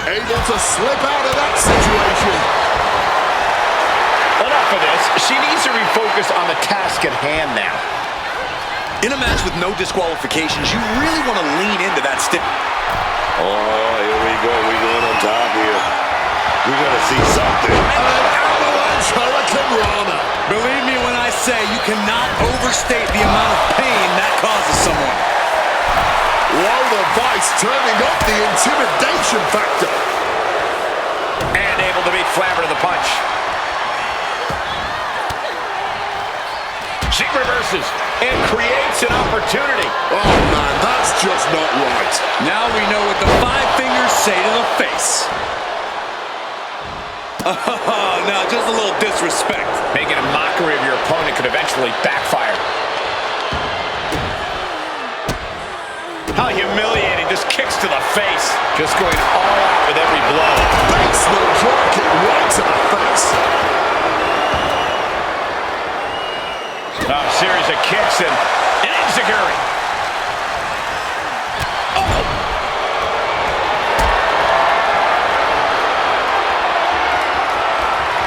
Able to slip out of that situation. Enough of this. She needs to refocus on the task at hand now. In a match with no disqualifications, you really want to lean into that stiff. Oh, here we go. We're going on top here. We're going to see something. An avalanche hurricane Rana. Believe me when I say you cannot overstate the amount of pain that causes someone. Lola Vice turning up the intimidation factor. And able to beat Flammer to the punch. She reverses and creates an opportunity. Oh man, that's just not right. Now we know what the 5 fingers say to the face. Now just a little disrespect. Making a mockery of your opponent could eventually backfire. How humiliating, just kicks to the face. Just going all out with every blow. Basement drop kick right to the face. A series of kicks and an enziguri. Oh!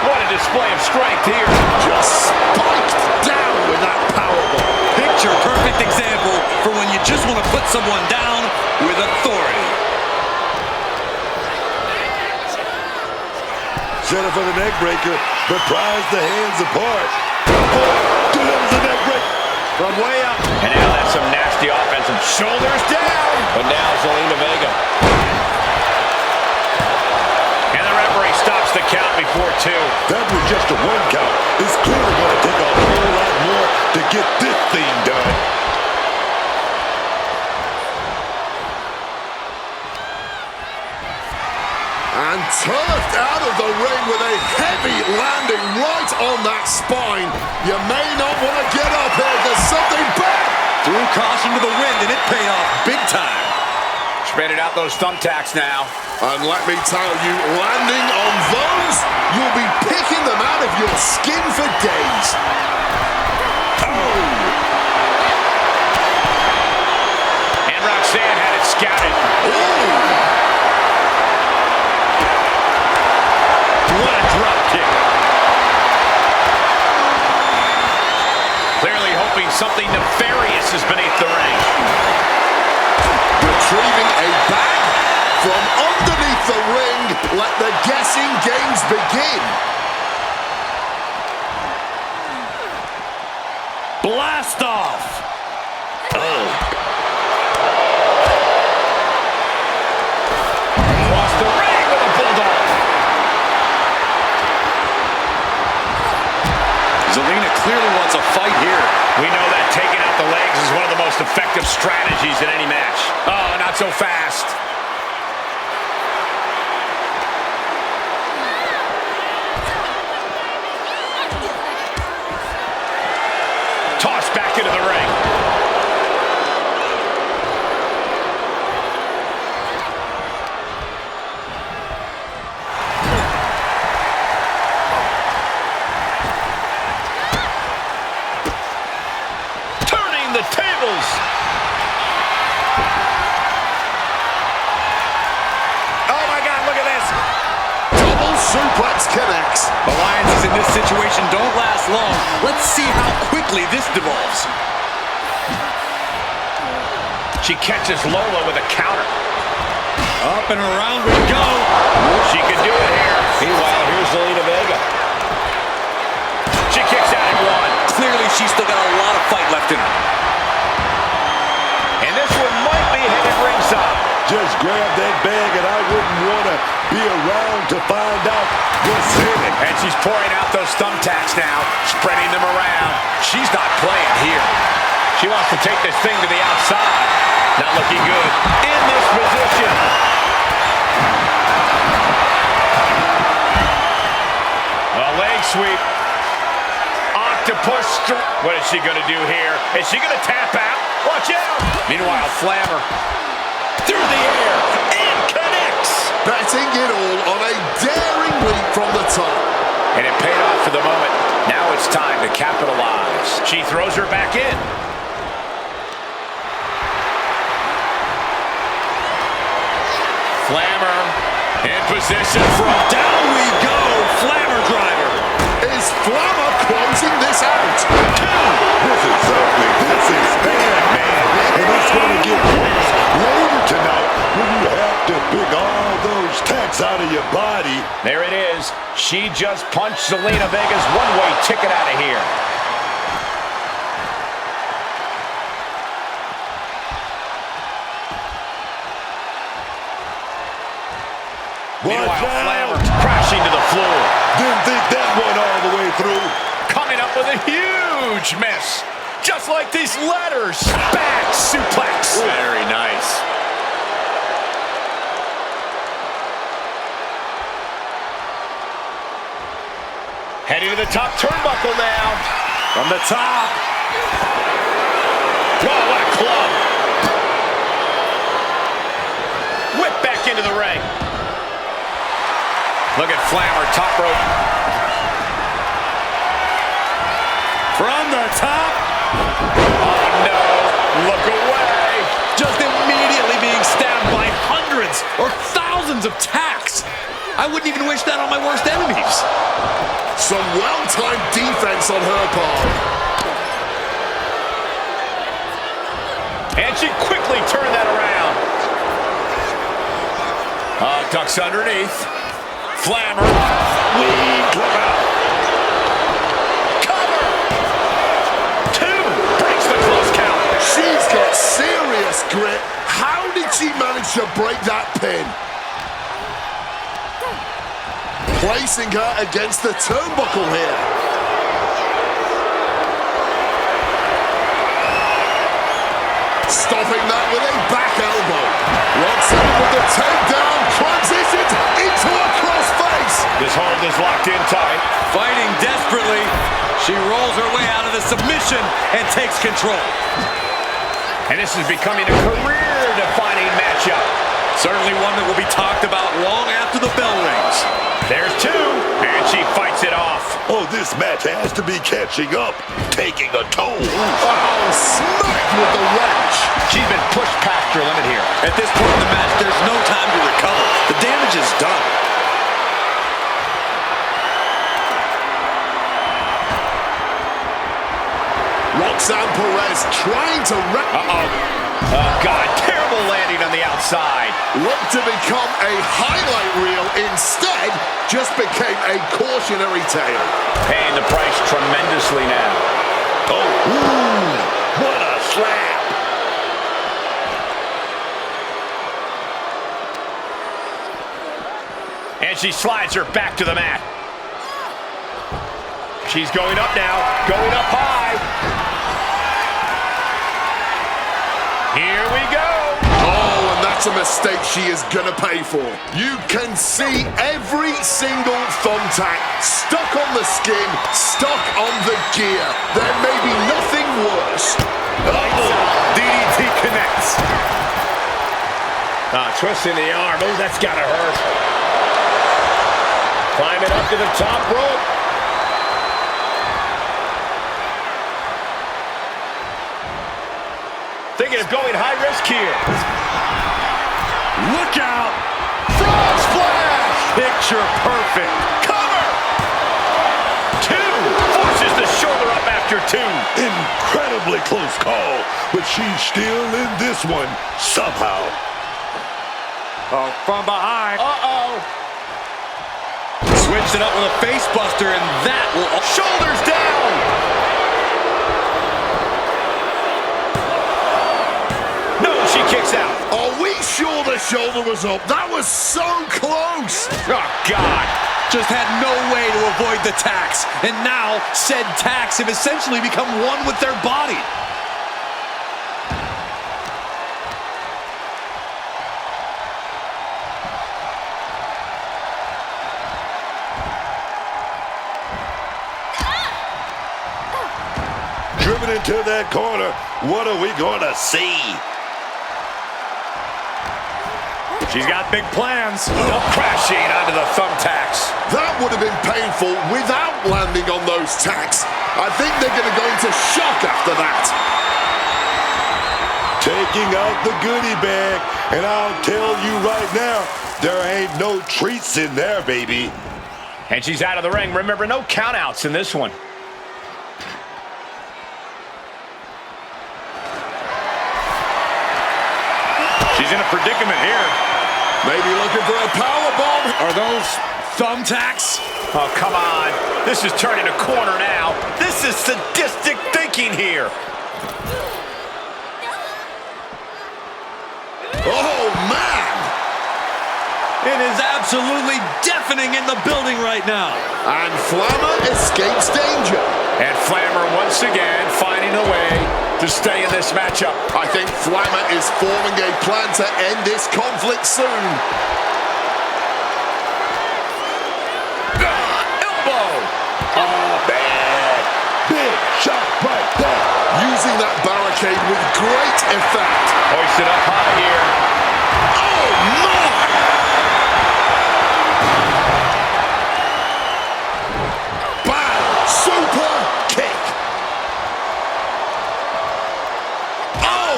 What a display of strength here. Just spiked down with that powerbomb. Picture perfect example for when you just want to put someone down with authority. Set up for the neck breaker, but pries the hands apart. Oh, delivers the neck break. From way up. And now that's some nasty offense. And shoulders down. But now Zelina Vega. And the referee stops gets the count before 2. That was just a 1 count. It's clearly going to take a whole lot more to get this thing done. And turfed out of the ring with a heavy landing right on that spine. You may not want to get up here. There's something bad. Threw caution to the wind, and it paid off big time. Spreading out those thumbtacks now. And let me tell you, landing on those, you'll be picking them out of your skin for days. Oh! And Roxanne had it scouted. Oh! What a drop kick. Clearly hoping something nefarious is beneath the ring. Retrieving a bag from underneath the ring. Let the guessing games begin. Blast off. Across the ring with a bulldog. Zelina clearly wants a fight here. We know that taking out the legs is one of the most effective strategies in any match. Oh, not so fast. Tossed back into the ring. Turning the tables. Oh my God, look at this. Double suplex connects. Alliances in this situation don't last long. Let's see how quickly this devolves. She catches Lola with a counter. Up and around we go. She can do it here. Meanwhile, here's Zelina Vega. She kicks out at 1. Clearly, she's still got a lot of fight left in her. And this one might be headed ringside. Just grab that bag, and I wouldn't want to be around to find out what's in it. And she's pouring out those thumbtacks now, spreading them around. She's not playing here. She wants to take this thing to the outside. Not looking good in this position. A leg sweep. Octopus. What is she going to do here? Is she going to tap out? Watch out. Meanwhile, Flammer through the air and connects. Betting it all on a daring leap from the top. And it paid off for the moment. Now it's time to capitalize. She throws her back in. Flammer in position from Down we go. Flammer driver. Is Flammer closing this out? This is ugly. This is bad, man. And it's going to get worse later tonight when you have to pick all those tacks out of your body. There it is. She just punched Zelina Vega's one-way ticket out of here. Meanwhile, Flammer crashing to the floor. Didn't think that went all the way through. Coming up with a huge miss. Just like these letters. Back suplex. Very nice. Heading to the top turnbuckle now. From the top. Whoa, what a club. Whip back into the ring. Look at Flammer, top rope. From the top. Oh, no. Look away. Just immediately being stabbed by hundreds or thousands of tacks. I wouldn't even wish that on my worst enemies. Some well-timed defense on her part. And she quickly turned that around. Ducks underneath. Flammer. Weave. Flip out. Cover. 2. Breaks the close count. She's got serious grit. How did she manage to break that pin? Placing her against the turnbuckle here. Stopping that with a back elbow. Roxanne with the takedown, transitions into a crossface. This hold is locked in tight. Fighting desperately, she rolls her way out of the submission and takes control. And this is becoming a career-defining matchup. Certainly one that will be talked about long after the bell rings. There's two, and she fights it off. Oh, this match has to be catching up, taking a toll. Oh, smacked with the wrench. She's been pushed past her limit here. At this point in the match, there's no time to recover. The damage is done. Roxanne Perez trying to Oh, God, terrible landing on the outside. looked to become a highlight reel. Instead, just became a cautionary tale. Paying the price tremendously now. Oh, ooh, what a slap. And she slides her back to the mat. She's going up now, going up high. Here we go. Oh, and that's a mistake she is gonna pay for. You can see every single thumbtack stuck on the skin, stuck on the gear. There may be nothing worse. DDT connects. Twisting the arm. Oh, that's gotta hurt. Climbing up to the top rope. Thinking of going high risk here. Look out! Frog splash! Picture perfect. Cover! Two! Forces the shoulder up after two. Incredibly close call, but she's still in this one somehow. Oh, from behind. Uh-oh. Switched it up with a face buster, and that will... Shoulders down! No, she kicks out. Are we sure the shoulder was up? That was so close. Oh, God. Just had no way to avoid the tacks. And now, said tacks have essentially become one with their body. Driven into that corner, what are we going to see? She's got big plans. Crashing onto the thumbtacks. That would have been painful without landing on those tacks. I think they're going to go into shock after that. Taking out the goodie bag, and I'll tell you right now, there ain't no treats in there, baby. And she's out of the ring. Remember, no countouts in this one. She's in a predicament here. Maybe looking for a powerbomb. Are those thumbtacks? Oh, come on. This is turning a corner now. This is sadistic thinking here. Oh, man. It is absolutely deafening in the building right now. And Flammer escapes danger. And Flammer once again finding a way to stay in this matchup. I think Flammer is forming a plan to end this conflict soon. Elbow! Oh, bad. Big shot right there. Using that barricade with great effect. Hoisted up high here. Oh, my! Bam! Super kick. Oh!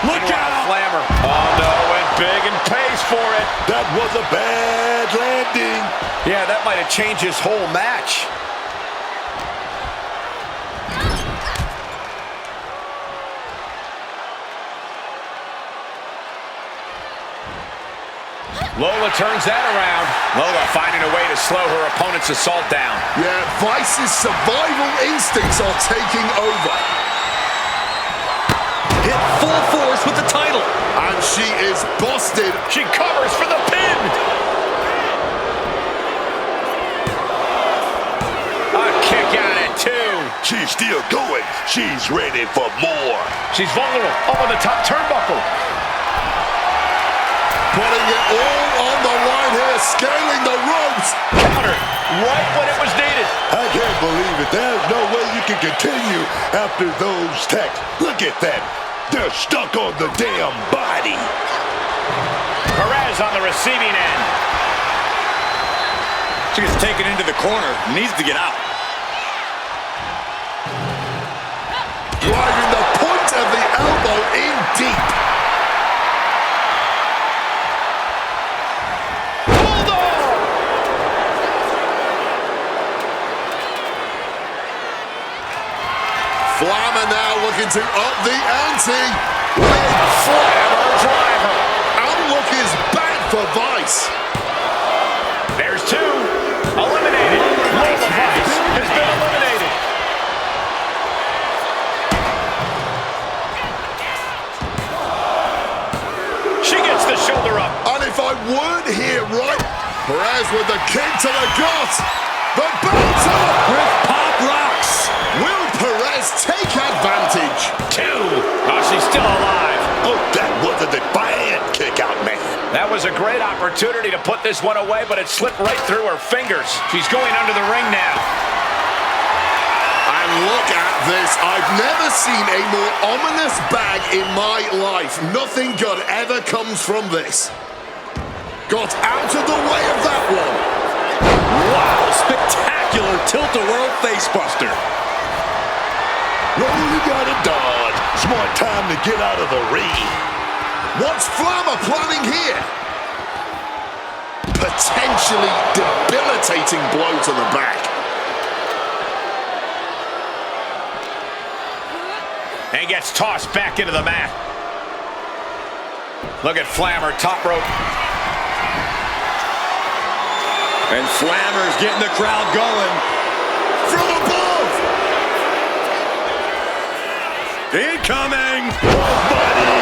Look out! Flammer. Oh, no, went big and pays for it. That was a bad landing. Yeah, that might have changed his whole match. Lola turns that around. Lola finding a way to slow her opponent's assault down. Yeah, Vice's survival instincts are taking over. Hit full force with the title. And she is busted. She covers for the pin. still going. She's ready for more. She's vulnerable over the top turnbuckle. Putting it all on the line here, scaling the ropes. Counter right when it was needed. I can't believe it. There's no way you can continue after those attacks. Look at that. They're stuck on the damn body. Perez on the receiving end. She gets taken into the corner. Needs to get out. Driving the point of the elbow in deep. Flammer now looking to up the ante. Big Flammer driver. Outlook is bad for Vice. There's two. Eliminated. Lola Vice has been eliminated. She gets the shoulder up. And if I weren't here right, Perez with the kick to the gut. The bounce up. With pop rocks. Will Perez take advantage? Two. Oh, she's still alive. Oh, that was a defiant kick out, man. That was a great opportunity to put this one away, but it slipped right through her fingers. She's going under the ring now. And look at this. I've never seen a more ominous bag in my life. Nothing good ever comes from this. Got out of the way of that one. Wow, spectacular tilt-a-whirl facebuster. No, you gotta dodge. Smart time to get out of the ring. What's Flammer planning here? Potentially debilitating blow to the back. And gets tossed back into the mat. Look at Flammer, top rope. And Flammer's getting the crowd going. From above! Incoming! Buddy.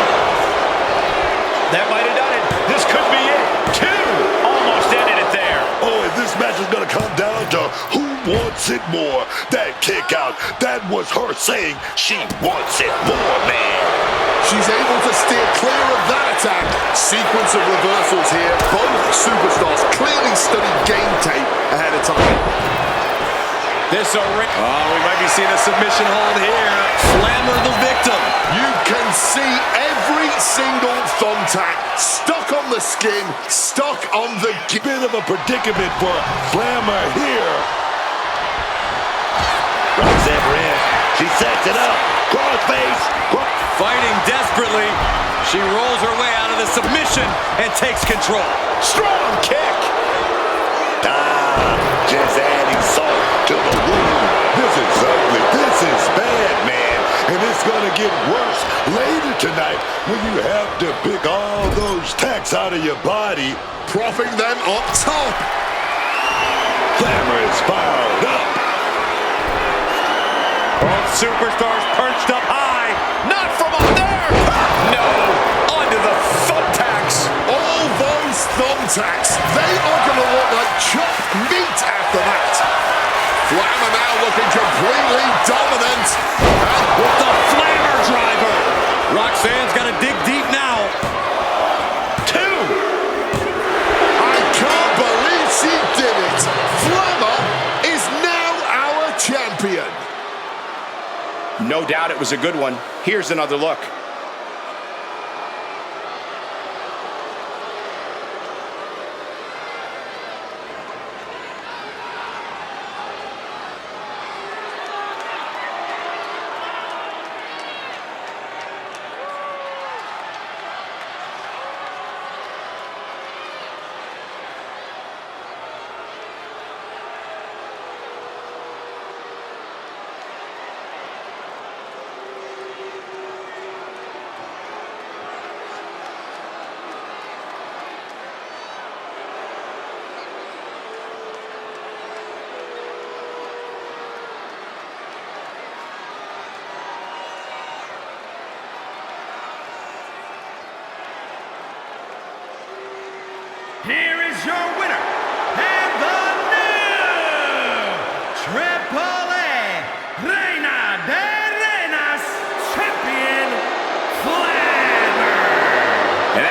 That might have done it. This could be it. Two. Almost ended it there. Oh, and this match is gonna come down to who wants it more. That kick out, that was her saying she wants it more, man. She's able to steer clear of that attack. Sequence of reversals here. Both superstars clearly studied game tape ahead of time. This a ring. Oh, we might be seeing a submission hold here. Flammer the victim. You can see every single thumbtack stuck on the skin, stuck on the... Bit of a predicament for Flammer here. Roxanne in. She sets it up. Crossface. Fighting desperately. She rolls her way out of the submission and takes control. Strong kick. Just adding salt to the wound. This is ugly. This is bad, man. And it's going to get worse later tonight when you have to pick all those tacks out of your body. Propping them up top. Flammer is fired up. Both superstars perched up high. Not from up there. No. Onto the thumbtacks. All those thumbtacks, they are going to look like chopped meat after that. Flammer now looking completely dominant. And With the Flammer driver. Roxanne's got to dig deep now. Two. I can't believe she did it. Flammer is now our champion. No doubt it was a good one. Here's another look.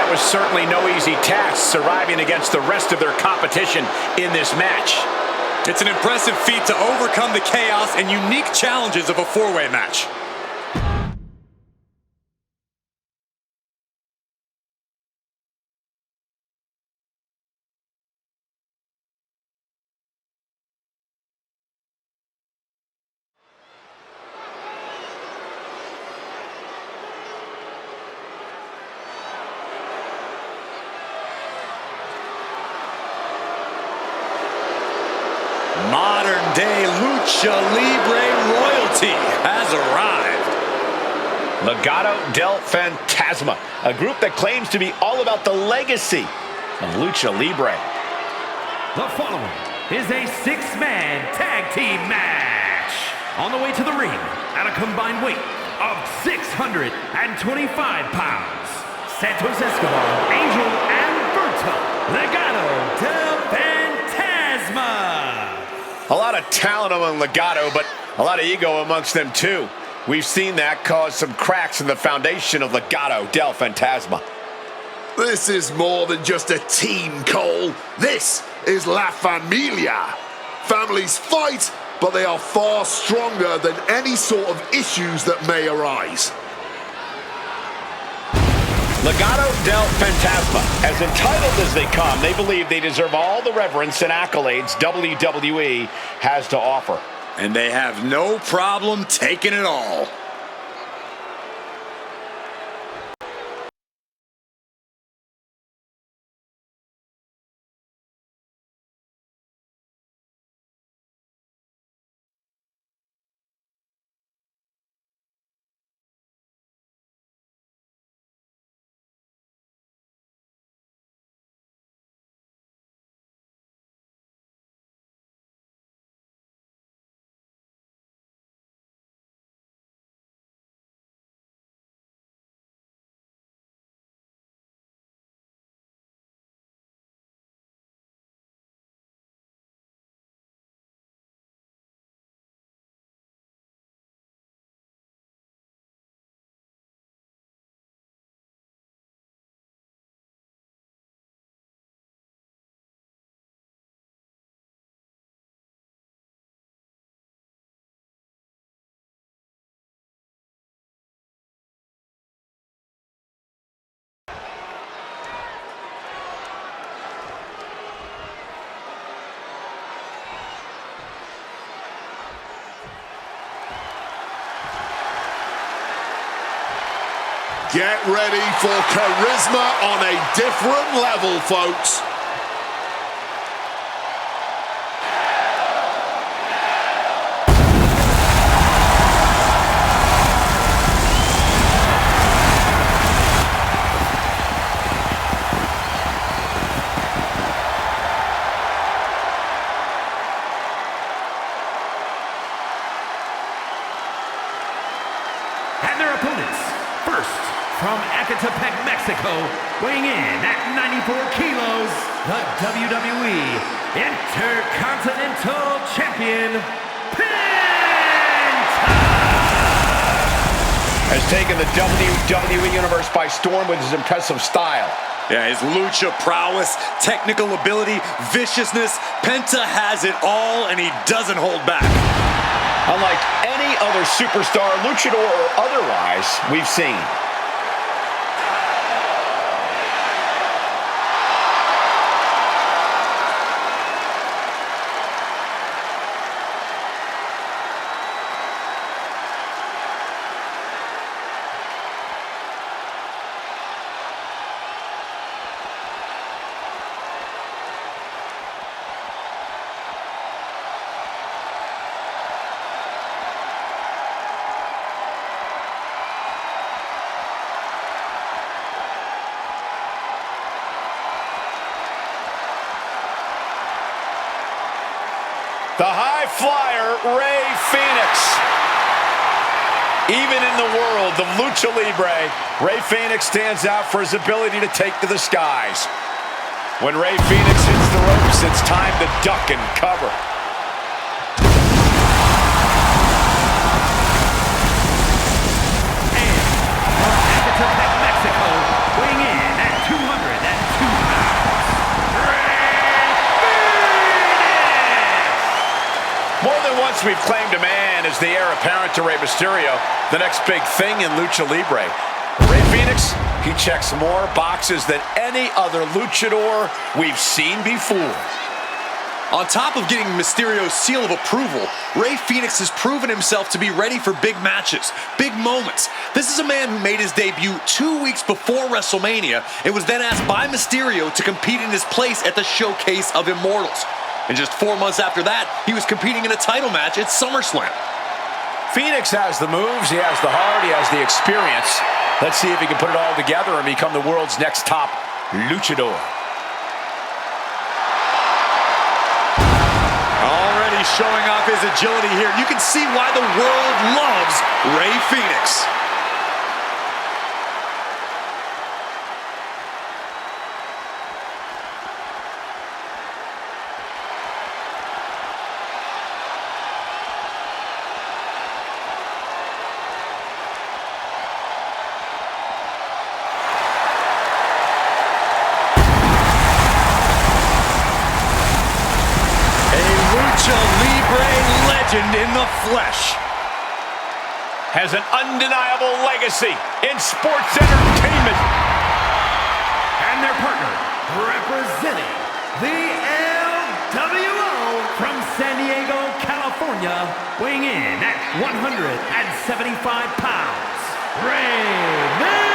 that was certainly no easy task, surviving against the rest of their competition in this match. It's an impressive feat to overcome the chaos and unique challenges of a four-way match. Modern-day Lucha Libre royalty has arrived. Legado del Fantasma, a group that claims to be all about the legacy of Lucha Libre. The following is a six-man tag team match. On the way to the ring, at a combined weight of 625 pounds, Santos Escobar, Angel, and Berto, Legado del Fantasma. A lot of talent among Legado, but a lot of ego amongst them too. We've seen that cause some cracks in the foundation of Legado del Fantasma. This is more than just a team, Cole. This is La Familia. Families fight, but they are far stronger than any sort of issues that may arise. Legado del Fantasma, as entitled as they come, they believe they deserve all the reverence and accolades WWE has to offer. And they have no problem taking it all. Get ready for charisma on a different level, folks. And their opponents, first, from Ecatepec, Mexico, weighing in at 94 kilos, the WWE Intercontinental Champion, Penta! Has taken the WWE Universe by storm with his impressive style. Yeah, his lucha prowess, technical ability, viciousness, Penta has it all and he doesn't hold back. Unlike any other superstar, luchador or otherwise, we've seen. The high flyer, Rey Fénix. Even in the world of Lucha Libre, Rey Fénix stands out for his ability to take to the skies. When Rey Fénix hits the ropes, it's time to duck and cover. And from Ecatepec, Mexico, weighing in at 200 Once we've claimed a man as the heir apparent to Rey Mysterio, the next big thing in Lucha Libre. Rey Fenix, he checks more boxes than any other luchador we've seen before. On top of getting Mysterio's seal of approval, Rey Fenix has proven himself to be ready for big matches, big moments. This is a man who made his debut 2 weeks before WrestleMania and was then asked by Mysterio to compete in his place at the Showcase of Immortals. And just 4 months after that, he was competing in a title match at SummerSlam. Fenix has the moves, he has the heart, he has the experience. Let's see if he can put it all together and become the world's next top luchador. Already showing off his agility here. You can see why the world loves Rey Fenix. In the flesh. Has an undeniable legacy in sports entertainment. And their partner, representing the LWO from San Diego, California, weighing in at 175 pounds, Rey Mysterio!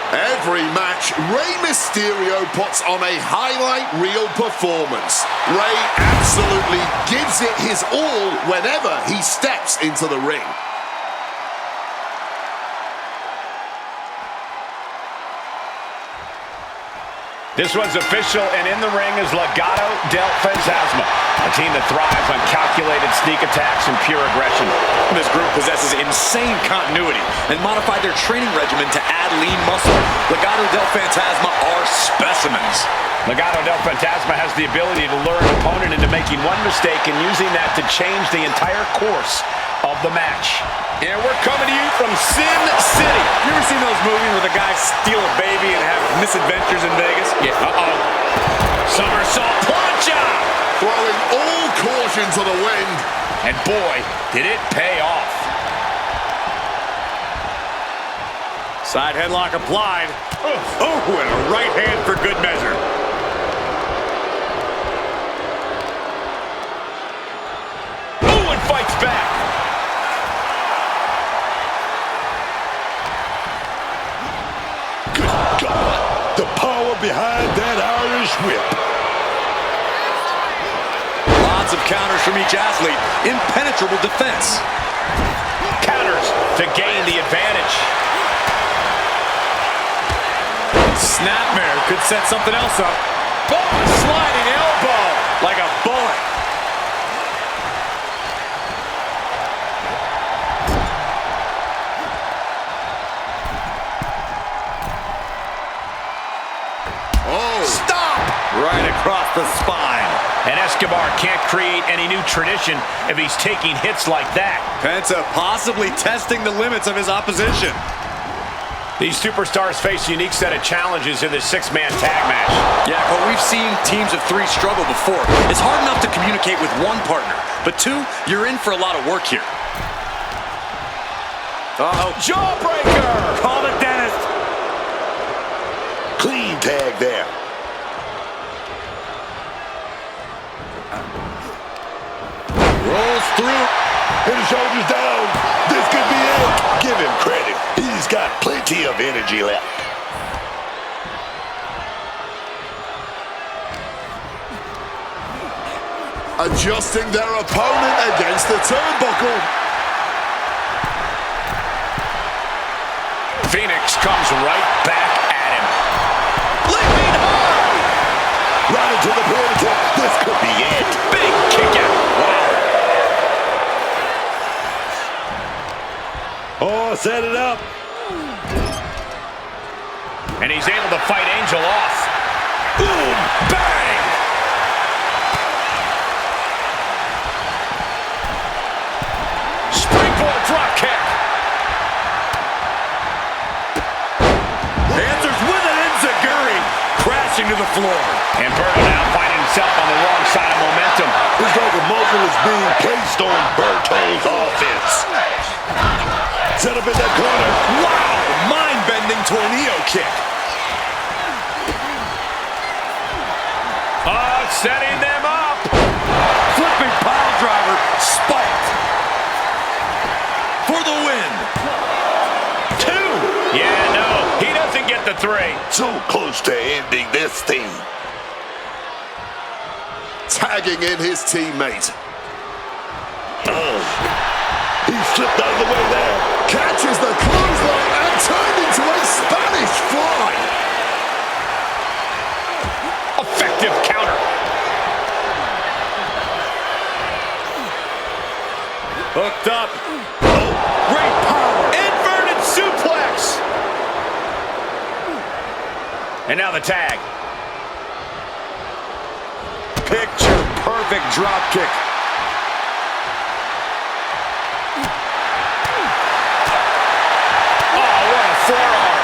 Every match, Rey Mysterio puts on a highlight reel performance. Rey absolutely gives it his all whenever he steps into the ring. This one's official, and in the ring is Legado del Fantasma, a team that thrives on calculated sneak attacks and pure aggression. This group possesses insane continuity and modified their training regimen to add lean muscle. Legado del Fantasma are specimens. Legado del Fantasma has the ability to lure an opponent into making one mistake and using that to change the entire course of the match. And we're coming to you from Sin City. You ever seen those movies where the guys steal a baby and have misadventures in Vegas? Yeah, Somersault plancha! Throwing all caution to the wind. And boy, did it pay off. Side headlock applied. Oh, and a right hand for good measure. Oh, and fights back. Good God, the power behind that Irish whip. Lots of counters from each athlete. Impenetrable defense. Counters to gain the advantage. Snapmare could set something else up. Oh, sliding elbow like a bullet. Oh, Stop! Right across the spine. And Escobar can't create any new tradition if he's taking hits like that. Penta possibly testing the limits of his opposition. These superstars face a unique set of challenges in this six-man tag match. Yeah, but we've seen teams of three struggle before. It's hard enough to communicate with one partner, but two, you're in for a lot of work here. Uh-oh. Jawbreaker! Call the dentist. Clean tag there. Rolls through. And the shoulders down. This could be it. Give him credit. He's got plenty of energy left. adjusting their opponent against the turnbuckle. Fenix comes right back at him. Leaping high! Right into the pin. This could be it. Big kick out. Wow. Oh, set it up. And he's able to fight Angel off. Boom! Bang! Springboard drop kick. Answers with an enziguri, crashing to the floor. And Berto now finding himself on the wrong side of momentum. It's like a muzzle is being placed on Berto's offense. Set up in that corner. Wow, mind-bending tornado kick. Oh, setting them up. Flipping pile driver, spiked. For the win. 2. Yeah, no, he doesn't get the 3. So close to ending this thing. Tagging in his teammate. He slipped out of the way there. Catches the clothesline and turned into a Spanish fly. Effective counter. Hooked up. Oh, great power. Inverted suplex. And now the tag. Picture perfect drop kick. Oh, what a forearm.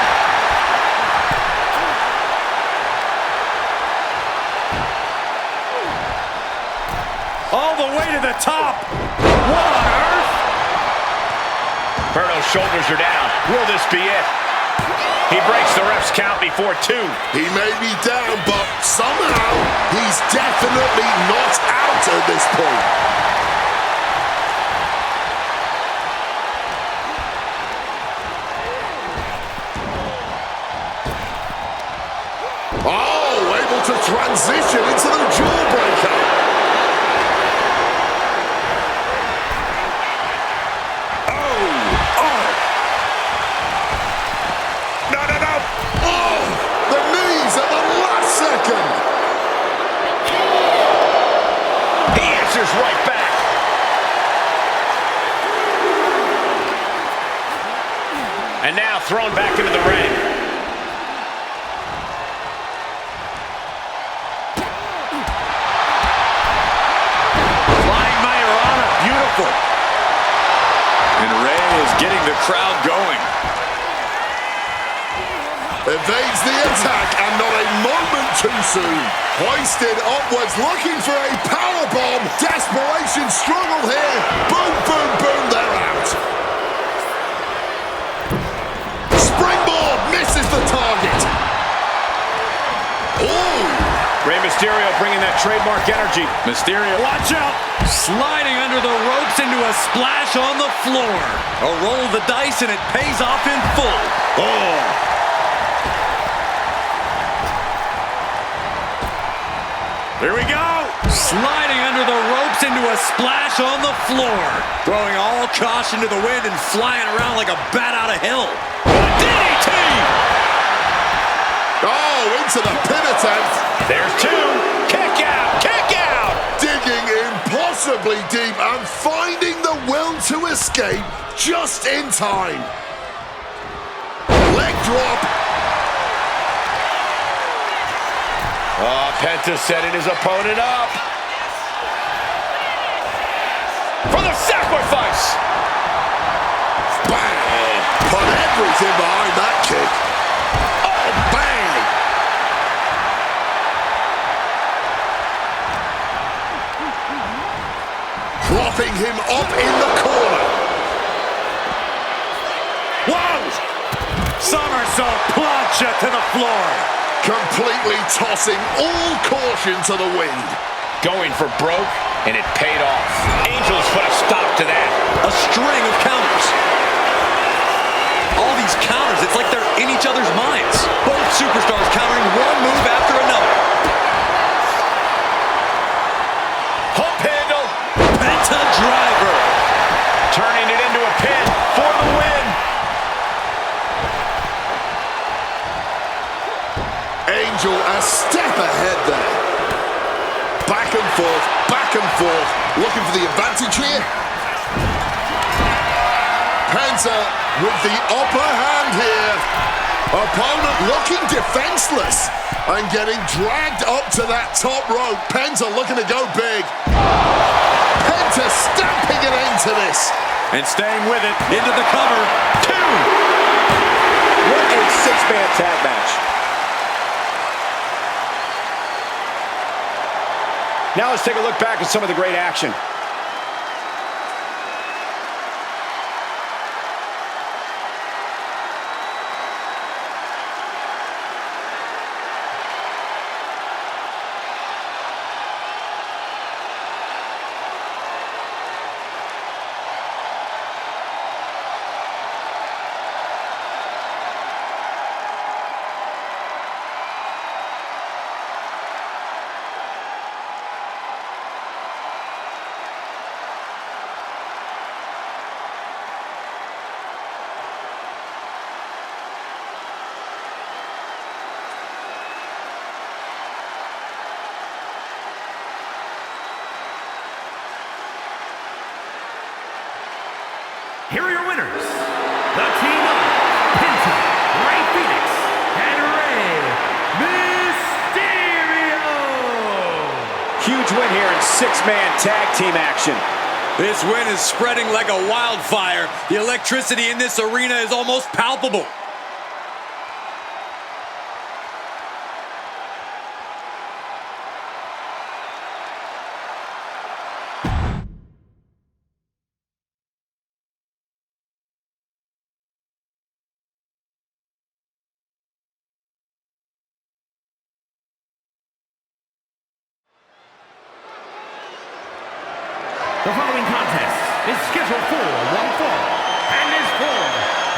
All the way to the top. What on earth? Berto's shoulders are down. Will this be it? He breaks the ref's count before 2. He may be down, but somehow he's definitely not out at this point. Oh, able to transition into the jawbreaker. Right back. And now thrown back into the ring. Flying Majorana, beautiful. And Rey is getting the crowd going. Evades the attack and not a moment too soon. Hoisted upwards, looking for a powerbomb. Desperation struggle here. Boom, boom, boom, they're out. Springboard misses the target. Ooh. Rey Mysterio bringing that trademark energy. Mysterio, watch out! Sliding under the ropes into a splash on the floor. A roll of the dice and it pays off in full. Oh! Here we go! Sliding under the ropes into a splash on the floor. Throwing all caution to the wind and flying around like a bat out of hell. DDT! Oh, into the pin attempt. There's 2. Kick out! Kick out! Digging impossibly deep and finding the will to escape just in time. Leg drop. Oh, Penta setting his opponent up. For the sacrifice. Bang! Put everything behind that kick. Oh, bang! Propping him up in the corner. Whoa! Somersault plancha to the floor. Completely tossing all caution to the wind. Going for broke, and it paid off. Angels put a stop to that. A string of counters. All these counters, it's like they're in each other's minds. Both superstars countering one move after another. Hook handle. Penta driver. Turning it into a pin for the win. Angel a step ahead there. Back and forth, looking for the advantage here. Penta with the upper hand here. Opponent looking defenseless and getting dragged up to that top rope. Penta looking to go big. Penta stamping an end to this. And staying with it, into the cover. 2. What a 6-man tag match. Now let's take a look back at some of the great action. Here are your winners, the team of Penta, Rey Fenix, and Rey Mysterio. Huge win here in six-man tag team action. This win is spreading like a wildfire. The electricity in this arena is almost palpable. The following contest is scheduled for one fall and is for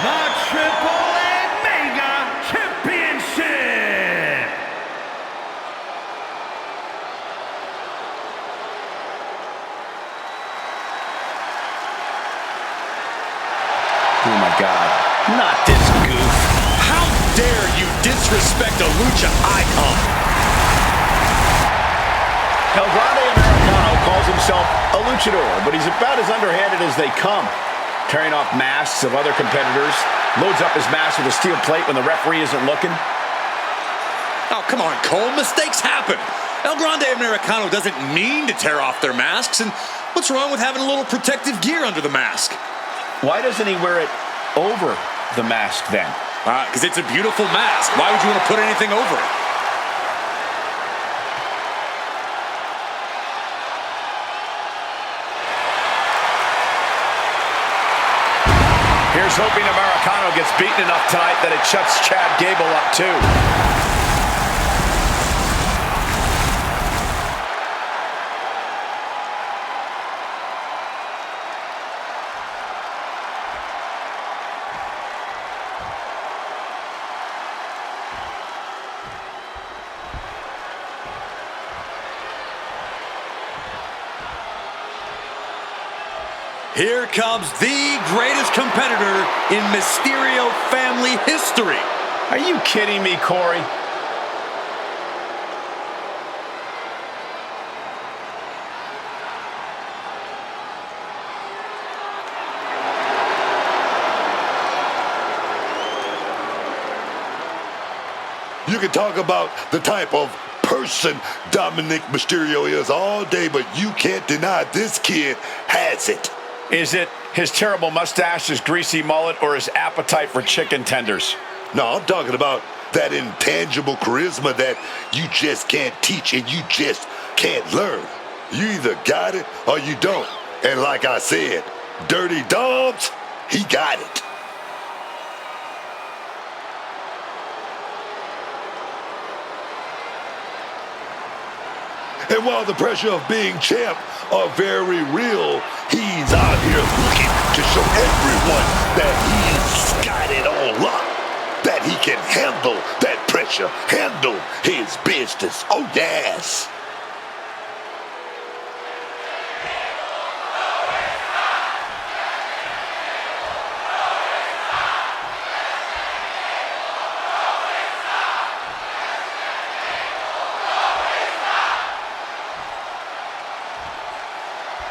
the Triple A Mega Championship. Oh my God, not this goof. How dare you disrespect a lucha icon? El Grande Americano calls himself a luchador, but he's about as underhanded as they come. Tearing off masks of other competitors, loads up his mask with a steel plate when the referee isn't looking. Oh, come on, Cole. Mistakes happen. El Grande Americano doesn't mean to tear off their masks, and what's wrong with having a little protective gear under the mask? Why doesn't he wear it over the mask then? Because it's a beautiful mask. Why would you want to put anything over it? Here's hoping Americano gets beaten enough tonight that it shuts Chad Gable up too. Here comes the greatest competitor in Mysterio family history. Are you kidding me, Corey? You can talk about the type of person Dominic Mysterio is all day, but you can't deny this kid has it. Is it his terrible mustache, his greasy mullet, or his appetite for chicken tenders? No, I'm talking about that intangible charisma that you just can't teach and you just can't learn. You either got it or you don't. And like I said, Dirty Doms, he got it. And while the pressure of being champ are very real, he's out here looking to show everyone that he's got it all up. That he can handle that pressure, handle his business. Oh, yes.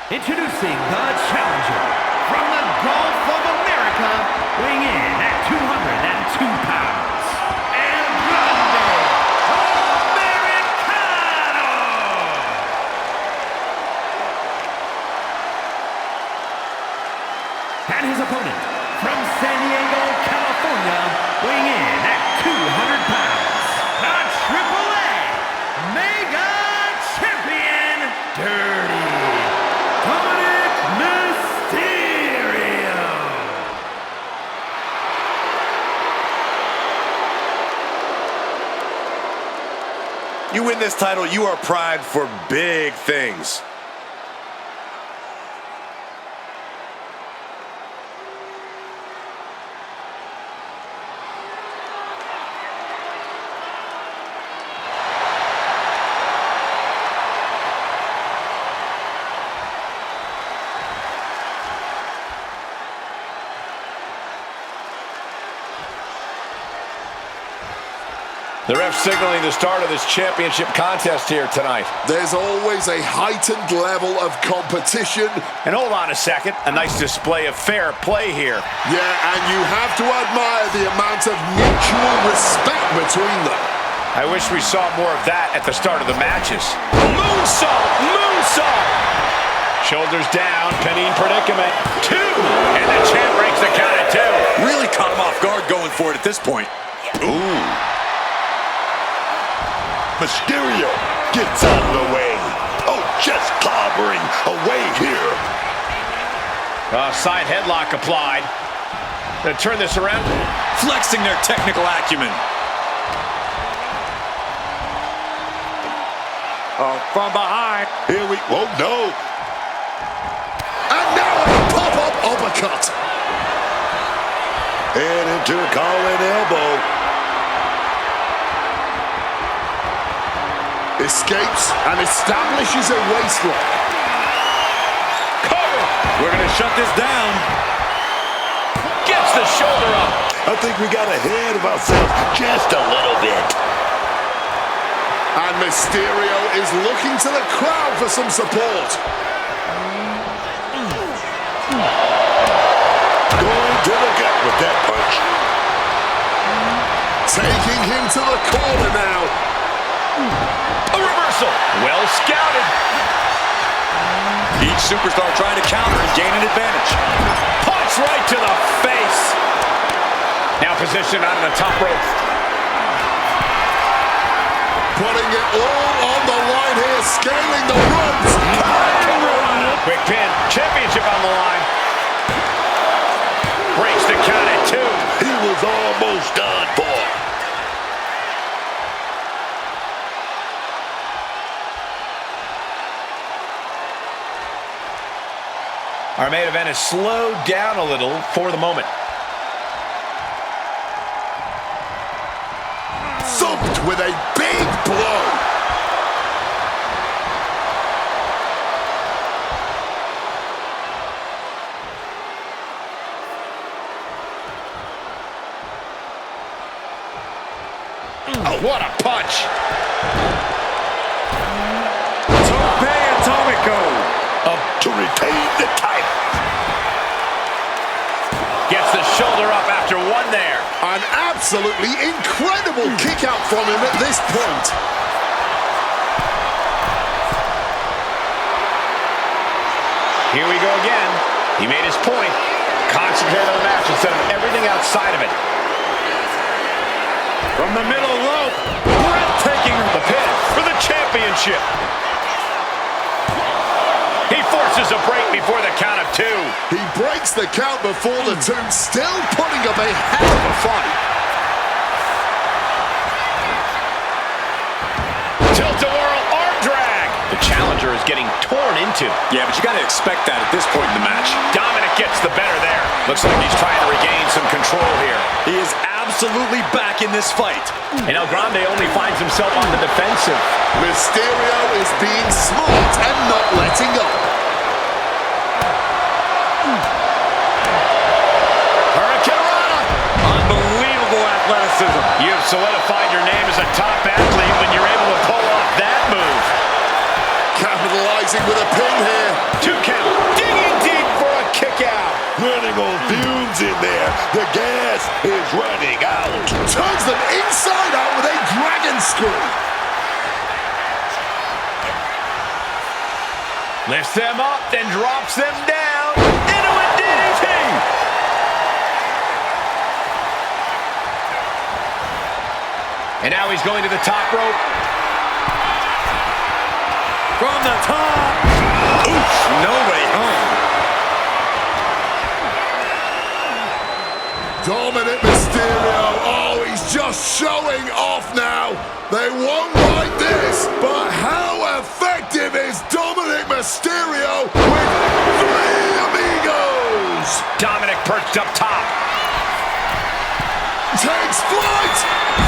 Introducing the challenger from the Gulf of America, weighing in at 202 pounds, El Grande Americano! And his opponent from San Diego, California, weighing in at 200 pounds, the Triple A Mega Champion, You win this title, you are primed for big things. The ref signaling the start of this championship contest here tonight. There's always a heightened level of competition. And hold on a second, a nice display of fair play here. Yeah, and you have to admire the amount of mutual respect between them. I wish we saw more of that at the start of the matches. Moonsault! Moonsault! Shoulders down, pinning predicament. 2! And the champ breaks the count at 2. Really caught him off guard going for it at this point. Ooh. Mysterio gets out of the way. Oh, just clobbering away here. Side headlock applied. Gonna turn this around. Flexing their technical acumen. Oh, from behind. Here we, oh no. And now a pop-up uppercut. And into a call-in elbow. Escapes and establishes a waistlock. Cover! We're going to shut this down. Gets the shoulder up. I think we got ahead of ourselves just a little bit. And Mysterio is looking to the crowd for some support. Going to the gut with that punch. Taking him to the corner now. A reversal. Well scouted. Each superstar trying to counter and gain an advantage. Punch right to the face. Now positioned on the top rope. Putting it all on the line here, scaling the ropes. Quick pin. Championship on the line. Breaks the count at 2. He was almost done for. Our main event is slowed down a little for the moment. Thumped with a big blow. Oh, what a punch. Tope Atomico. To retain the title. Gets the shoulder up after one there. An absolutely incredible kick out from him at this point. Here we go again. He made his point. Concentrate on the match instead of everything outside of it. From the middle rope. Breathtaking the pin for the championship. He forces a break before the count of 2. He breaks the count before the 2, still putting up a hell of a fight. Tilt-a-whirl arm drag. The challenger is getting torn into. Yeah, but you got to expect that at this point in the match. Dominic gets the better there. Looks like he's trying to regain some control here. He is absolutely back in this fight. And El Grande only finds himself on the defensive. Mysterio is being smart and not letting up. Hurricanrana. Unbelievable athleticism. You've solidified your name as a top athlete when you're able to pull off that move. Capitalizing with a pin here. 2 count. Digging deep for a kick out. Running on fumes in there. The gas is running out. Turns them inside out with a dragon screw. Lifts them up, then drops them down into a DDT. And now he's going to the top rope. From the top. Oof, no way home. Dominic Mysterio. Oh, he's just showing off now. They won't like this. perched up top. Takes flight!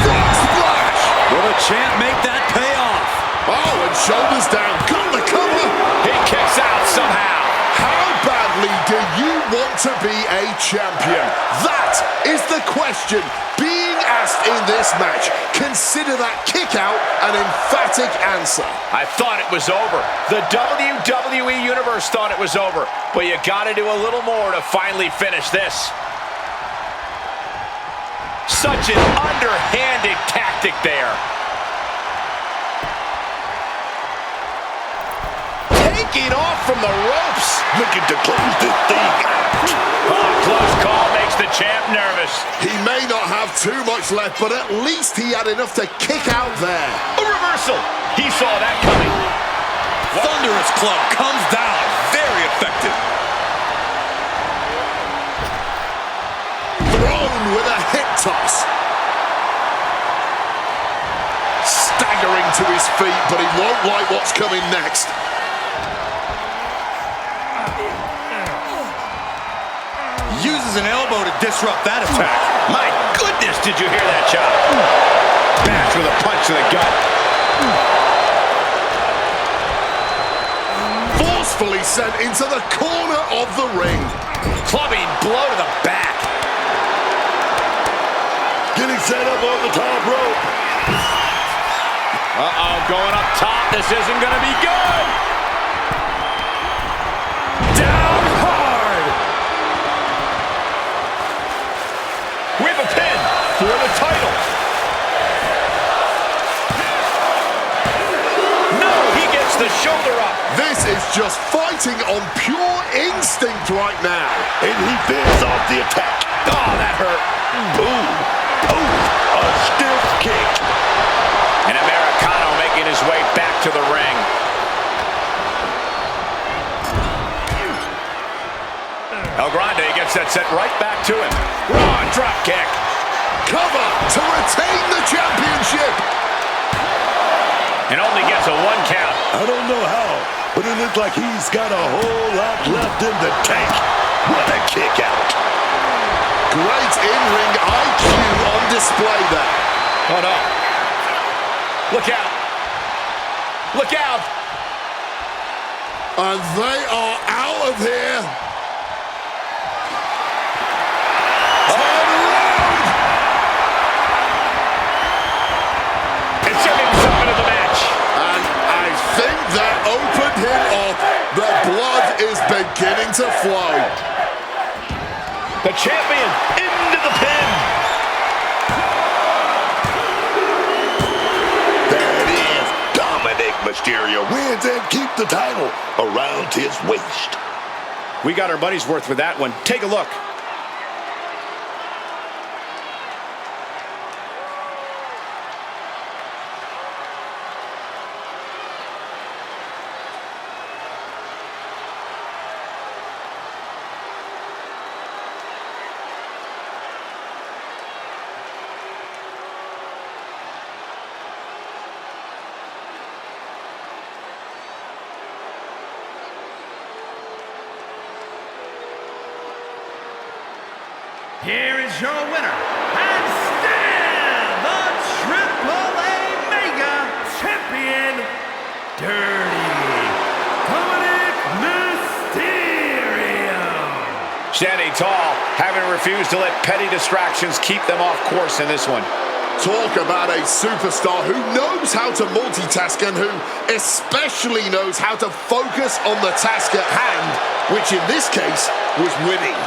Frog splash! Will the champ make that pay off? Oh, and shoulders down. Got the cover! He kicks out somehow. How badly do you want to be a champion? That is the question being asked in this match. Consider that kick out an emphatic answer. I thought it was over. The WWE Universe thought it was over. But you got to do a little more to finally finish this. Such an underhanded tactic there. Taking off from the ropes. Looking to close this thing out. Oh, close call makes the champ nervous. He may not have too much left, but at least he had enough to kick out there. A reversal. He saw that coming. Thunderous club comes down. Very effective. Thrown with a hip toss. Staggering to his feet, but he won't like what's coming next. Uses an elbow to disrupt that attack. My goodness, did you hear that chop? Bash with a punch to the gut. Forcefully sent into the corner of the ring. Clubbing blow to the back. Getting set up on the top rope. Uh-oh, going up top. This isn't going to be good. Down hard. We have a pin for the title. No, he gets the shoulder up. This is just fighting on pure instinct right now. And he fends off the attack. Oh, that hurt. Boom. Boom. A stiff kick. An Americano making his way back to the ring. El Grande gets that set right back to him. Raw drop kick. Cover to retain the championship. And only gets a 1 count. I don't know how, but it looks like he's got a whole lot left in the tank. What a kick out. Great in-ring IQ on display there. Oh, no. Look out. Look out. And they are out of here. Turn around. It's sending himself into the match. And I think that opened him up. The blood is beginning to flow. The champion into the pin. Mysterio wins and keeps the title around his waist. We got our money's worth with that one. Take a look. Here is your winner, and still the AAA Mega Champion, Dirty Dominic Mysterio. Standing tall, having refused to let petty distractions keep them off course in this one. Talk about a superstar who knows how to multitask and who especially knows how to focus on the task at hand, which in this case was winning.